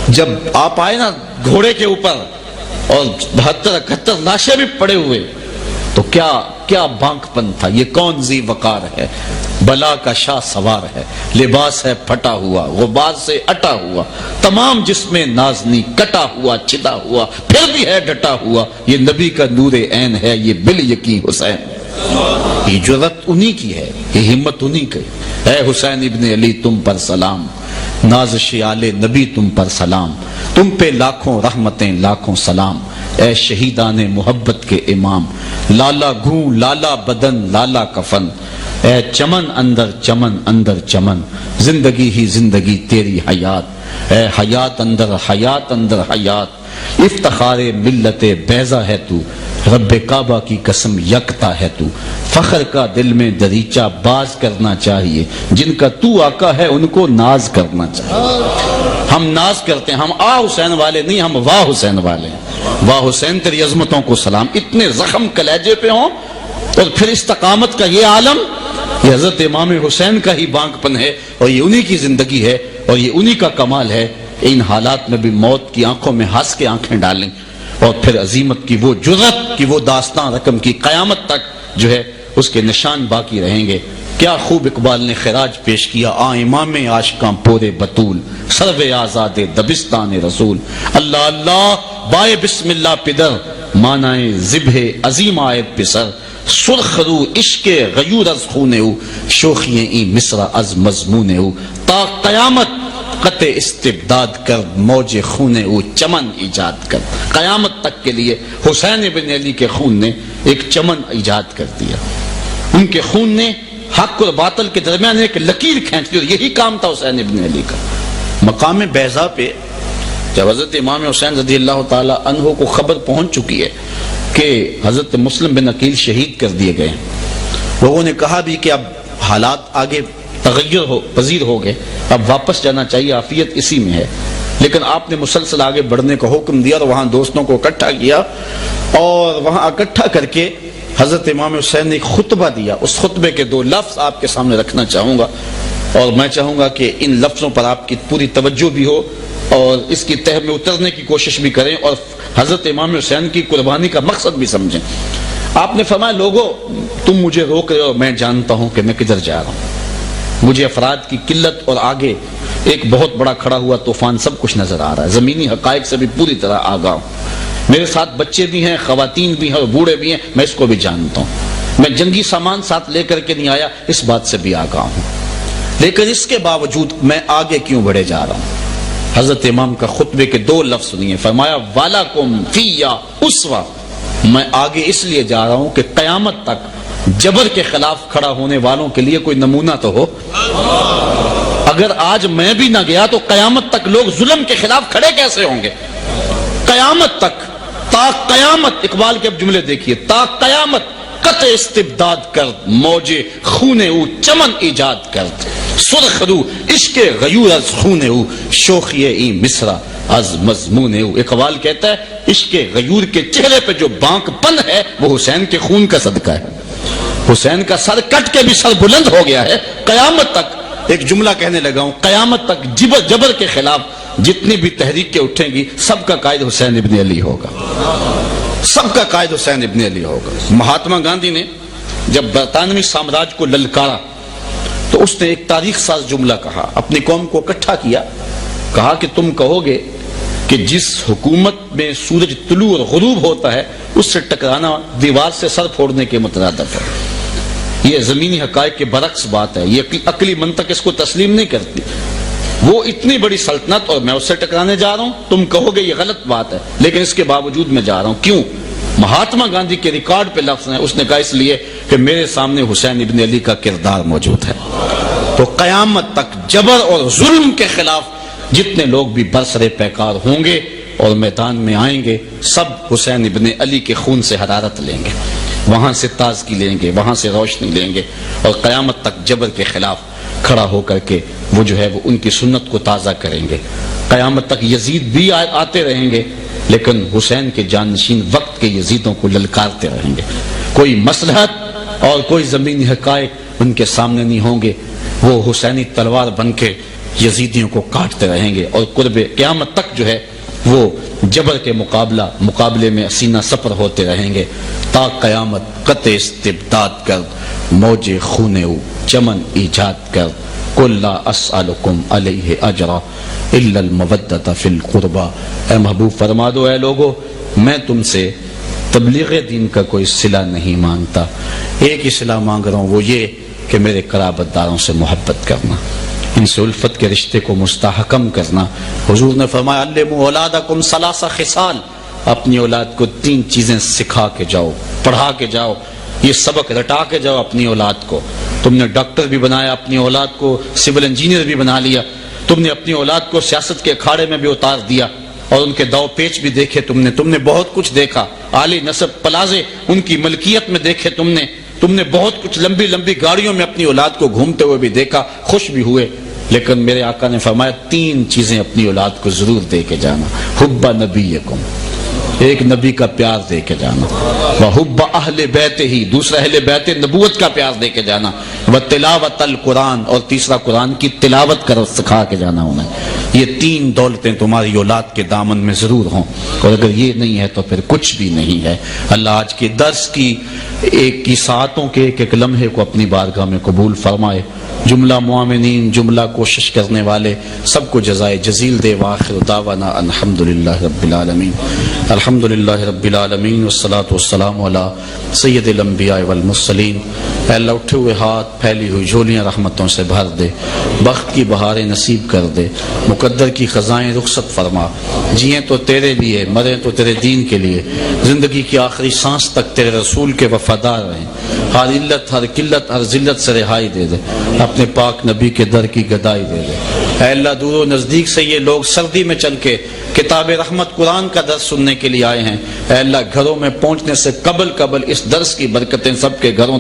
جب آپ آئے نا گھوڑے کے اوپر اور 72-71 لاشیں بھی پڑے ہوئے, تو کیا بانک پن تھا. یہ کون ذی وقار ہے, بلا کا شاہ سوار ہے, لباس ہے پھٹا ہوا, غبار سے اٹا ہوا, تمام جسم نازنی کٹا ہوا چدا ہوا, پھر بھی ہے ڈٹا ہوا, یہ نبی کا نور عین ہے, یہ بل یقین حسین. یہ جرأت انہی کی ہے, یہ ہمت انہی کی. اے حسین ابن علی تم پر سلام, نازش آل نبی تم پر سلام, تم پہ لاکھوں رحمتیں لاکھوں سلام. اے شہیدان محبت کے امام, لالا گھوں لالا بدن لالا کفن, اے چمن اندر چمن, زندگی ہی زندگی تیری حیات, اے حیات اندر حیات, افتخار ملت بیضا ہے تو, رب کعبہ کی قسم یکتا ہے تو, فخر کا دل میں دریچہ باز کرنا چاہیے, جن کا تو آقا ہے ان کو ناز کرنا چاہیے. ہم ناز کرتے ہیں, ہم آ حسین والے نہیں, ہم واہ حسین والے ہیں. واہ حسین تیری عظمتوں کو سلام. اتنے زخم کلیجے پہ ہوں اور پھر استقامت کا یہ عالم, یہ حضرت امام حسین کا ہی بانک پن ہے, اور یہ انہی کی زندگی ہے, اور یہ انہی کا کمال ہے. ان حالات میں بھی موت کی آنکھوں میں ہنس کے آنکھیں ڈالیں, اور پھر عظیمت کی وہ جرأت کی وہ داستان رقم کی قیامت تک جو ہے اس کے نشان باقی رہیں گے. کیا خوب اقبال نے خراج پیش کیا, آ امام عاشقاں پورے بطول, سرو آزاد دبستان رسول. اللہ اللہ بائے بسم اللہ پدر, مانائے ذبح عظیم آیت پسر, سرخ رو عشق غیور از خونے ہو, شوخی این مصر از مضمونے ہو, تا قیامت قطع استبداد کر, موج خونے ہو چمن ایجاد کر. قیامت تک کے لیے حسین ابن علی کے خون نے ایک چمن ایجاد کر دیا. ان کے خون نے حق اور باطل کے درمیان ایک لکیر کھینچ دی, اور یہی کام تھا حسین ابن علی کا. مقام بیضا پہ جب حضرت امام حسین رضی اللہ تعالی عنہ کو خبر پہنچ چکی ہے کہ حضرت مسلم بن عقیل شہید کر دیے گئے, لوگوں نے کہا بھی کہ اب حالات آگے تغیر پذیر ہو گئے, اب واپس جانا چاہیے, عافیت اسی میں ہے. لیکن آپ نے مسلسل آگے بڑھنے کا حکم دیا, اور وہاں دوستوں کو اکٹھا کیا, اور وہاں اکٹھا کر کے حضرت امام حسین نے ایک خطبہ دیا. اس خطبے کے 2 لفظ آپ کے سامنے رکھنا چاہوں گا, اور میں چاہوں گا کہ ان لفظوں پر آپ کی پوری توجہ بھی ہو, اور اس کی تہ میں اترنے کی کوشش بھی کریں, اور حضرت امام حسین کی قربانی کا مقصد بھی سمجھیں. آپ نے فرمایا, لوگوں تم مجھے روک رہے ہو, میں جانتا ہوں کہ میں کدھر جا رہا ہوں. مجھے افراد کی قلت اور آگے ایک بہت بڑا کھڑا ہوا طوفان سب کچھ نظر آ رہا ہے, زمینی حقائق سے بھی پوری طرح آگاہ ہوں. میرے ساتھ بچے بھی ہیں, خواتین بھی ہیں, اور بوڑھے بھی ہیں, میں اس کو بھی جانتا ہوں. میں جنگی سامان ساتھ لے کر کے نہیں آیا, اس بات سے بھی آگاہ ہوں. لیکن اس کے باوجود میں آگے کیوں بڑھے جا رہا ہوں. حضرت امام کا خطبے کے 2 لفظ سنیے. فرمایا وَلَكُمْ فِيَّا أُسْوَةٌ, میں آگے اس لیے جا رہا ہوں کہ قیامت تک جبر کے خلاف کھڑا ہونے والوں کے لیے کوئی نمونہ تو ہو. اگر آج میں بھی نہ گیا تو قیامت تک لوگ ظلم کے خلاف کھڑے کیسے ہوں گے. قیامت تک, تا قیامت, اقبال کے اب جملے دیکھیے, تا قیامت قطع استبداد کر, موجے خونے او چمن ایجاد کر, سرخ رو عشق غیور از خونے او, شوخی این مصر از مضمون او. اقبال کہتا ہے عشق غیور کے چہرے پہ جو بانک پن ہے وہ حسین کے خون کا صدقہ ہے. حسین کا سر کٹ کے بھی سر بلند ہو گیا ہے. قیامت تک, ایک جملہ کہنے لگا ہوں, قیامت تک جبر کے خلاف جتنی بھی تحریکیں اٹھیں گی سب کا قائد حسین ابن علی ہوگا, سب کا قائد حسین ابن علی ہوگا. مہاتما گاندھی نے جب برطانوی سامراج کو للکارا تو اس نے ایک تاریخ ساز جملہ کہا, اپنی قوم کو اکٹھا کیا, کہا کہ تم کہو گے کہ جس حکومت میں سورج طلوع اور غروب ہوتا ہے اس سے ٹکرانا دیوار سے سر پھوڑنے کے مترادف ہے. یہ زمینی حقائق کے برعکس بات ہے, یہ عقلی منطق اس کو تسلیم نہیں کرتی. وہ اتنی بڑی سلطنت اور میں اس سے ٹکرانے جا رہا ہوں, تم کہو گے یہ غلط بات ہے, لیکن اس کے باوجود میں جا رہا ہوں. کیوں؟ مہاتما گاندھی کے ریکارڈ پہ لفظ ہیں, اس نے کہا اس لیے کہ میرے سامنے حسین ابن علی کا کردار موجود ہے. تو قیامت تک جبر اور ظلم کے خلاف جتنے لوگ بھی برسر پیکار ہوں گے اور میدان میں آئیں گے, سب حسین ابن علی کے خون سے حرارت لیں گے. وہاں سے تازگی لیں گے، وہاں سے روشنی لیں گے، اور قیامت تک جبر کے خلاف کھڑا ہو کر کے وہ جو ہے وہ ان کی سنت کو تازہ کریں گے۔ قیامت تک یزید بھی آتے رہیں گے، لیکن حسین کے جانشین وقت کے یزیدوں کو للکارتے رہیں گے۔ کوئی مصلحت اور کوئی زمینی حقائق ان کے سامنے نہیں ہوں گے، وہ حسینی تلوار بن کے یزیدیوں کو کاٹتے رہیں گے، اور قرب قیامت تک جو ہے وہ جبر کے مقابلے میں سینہ سپر ہوتے رہیں گے، تا قیامت قطع استبداد کر موج خون او چمن ایجاد کر، قل لا اسألکم علیہ اجرا الا المودۃ فی القربى۔ اے محبوب فرما دو اے لوگو، میں تم سے تبلیغ دین کا کوئی صلہ نہیں مانگتا، ایک ہی صلہ مانگ رہا ہوں، وہ یہ کہ میرے قرابت داروں سے محبت کرنا، ان سے الفت کے رشتے کو مستحکم کرنا۔ حضور نے فرمایا علموا اولادکم ثلاث خصال، اپنی اولاد کو 3 چیزیں سکھا کے جاؤ، پڑھا کے جاؤ، یہ سبق رٹا کے جاؤ اپنی اولاد کو۔ تم نے ڈاکٹر بھی بنایا، اپنی اولاد کو سول انجینئر بھی بنا لیا، تم نے اپنی اولاد کو سیاست کے اکھاڑے میں بھی اتار دیا، اور ان کے داؤ پیچ بھی دیکھے تم نے بہت کچھ دیکھا، عالی نسب پلازے ان کی ملکیت میں دیکھے تم نے بہت کچھ، لمبی لمبی گاڑیوں میں اپنی اولاد کو گھومتے ہوئے بھی دیکھا، خوش بھی ہوئے، لیکن میرے آقا نے فرمایا 3 چیزیں اپنی اولاد کو ضرور دے کے جانا، حب نبیکم، ایک نبی کا پیار دے کے جانا، وحب اہل بیت ہی، دوسرا اہل بیت نبوت کا پیار دے کے جانا، وتلاوت القرآن، اور تیسرا قرآن کی تلاوت کر سکھا کے جانا انہیں۔ یہ 3 دولتیں تمہاری اولاد کے دامن میں ضرور ہوں، اور اگر یہ نہیں ہے تو پھر کچھ بھی نہیں ہے۔ اللہ آج کے درس کی ساعتوں کے ایک لمحے کو اپنی بارگاہ میں قبول فرمائے، جملہ معامنین، جملہ کوشش کرنے والے سب کو جزائے جزیل دے۔ وآخر دعوانا الحمدللہ رب العالمین، الحمدللہ رب العالمین، والصلاة والسلام علی سید الانبیاء والمرسلین۔ اے اللہ اٹھے ہوئے ہاتھ، پھیلی ہوئی جھولیاں رحمتوں سے بھر دے، بخت کی بہاریں نصیب کر دے، مقدر کی خزائیں رخصت فرما، جئیں تو تیرے لیے، مریں تو تیرے دین کے لیے، زندگی کی آخری سانس تک تیرے رسول کے وفادار رہیں، ہر علت، ہر قلت، ہر ذلت سے رہائی دے دے، اپنے پاک نبی کے در کی گدائی دے دے۔ اے اللہ دور و نزدیک سے یہ لوگ سردی میں چل کے کتاب رحمت قرآن کا درس سننے کے لیے آئے ہیں، اے اللہ گھروں میں پہنچنے سے قبل اس درس کی برکتیں سب کے گھروں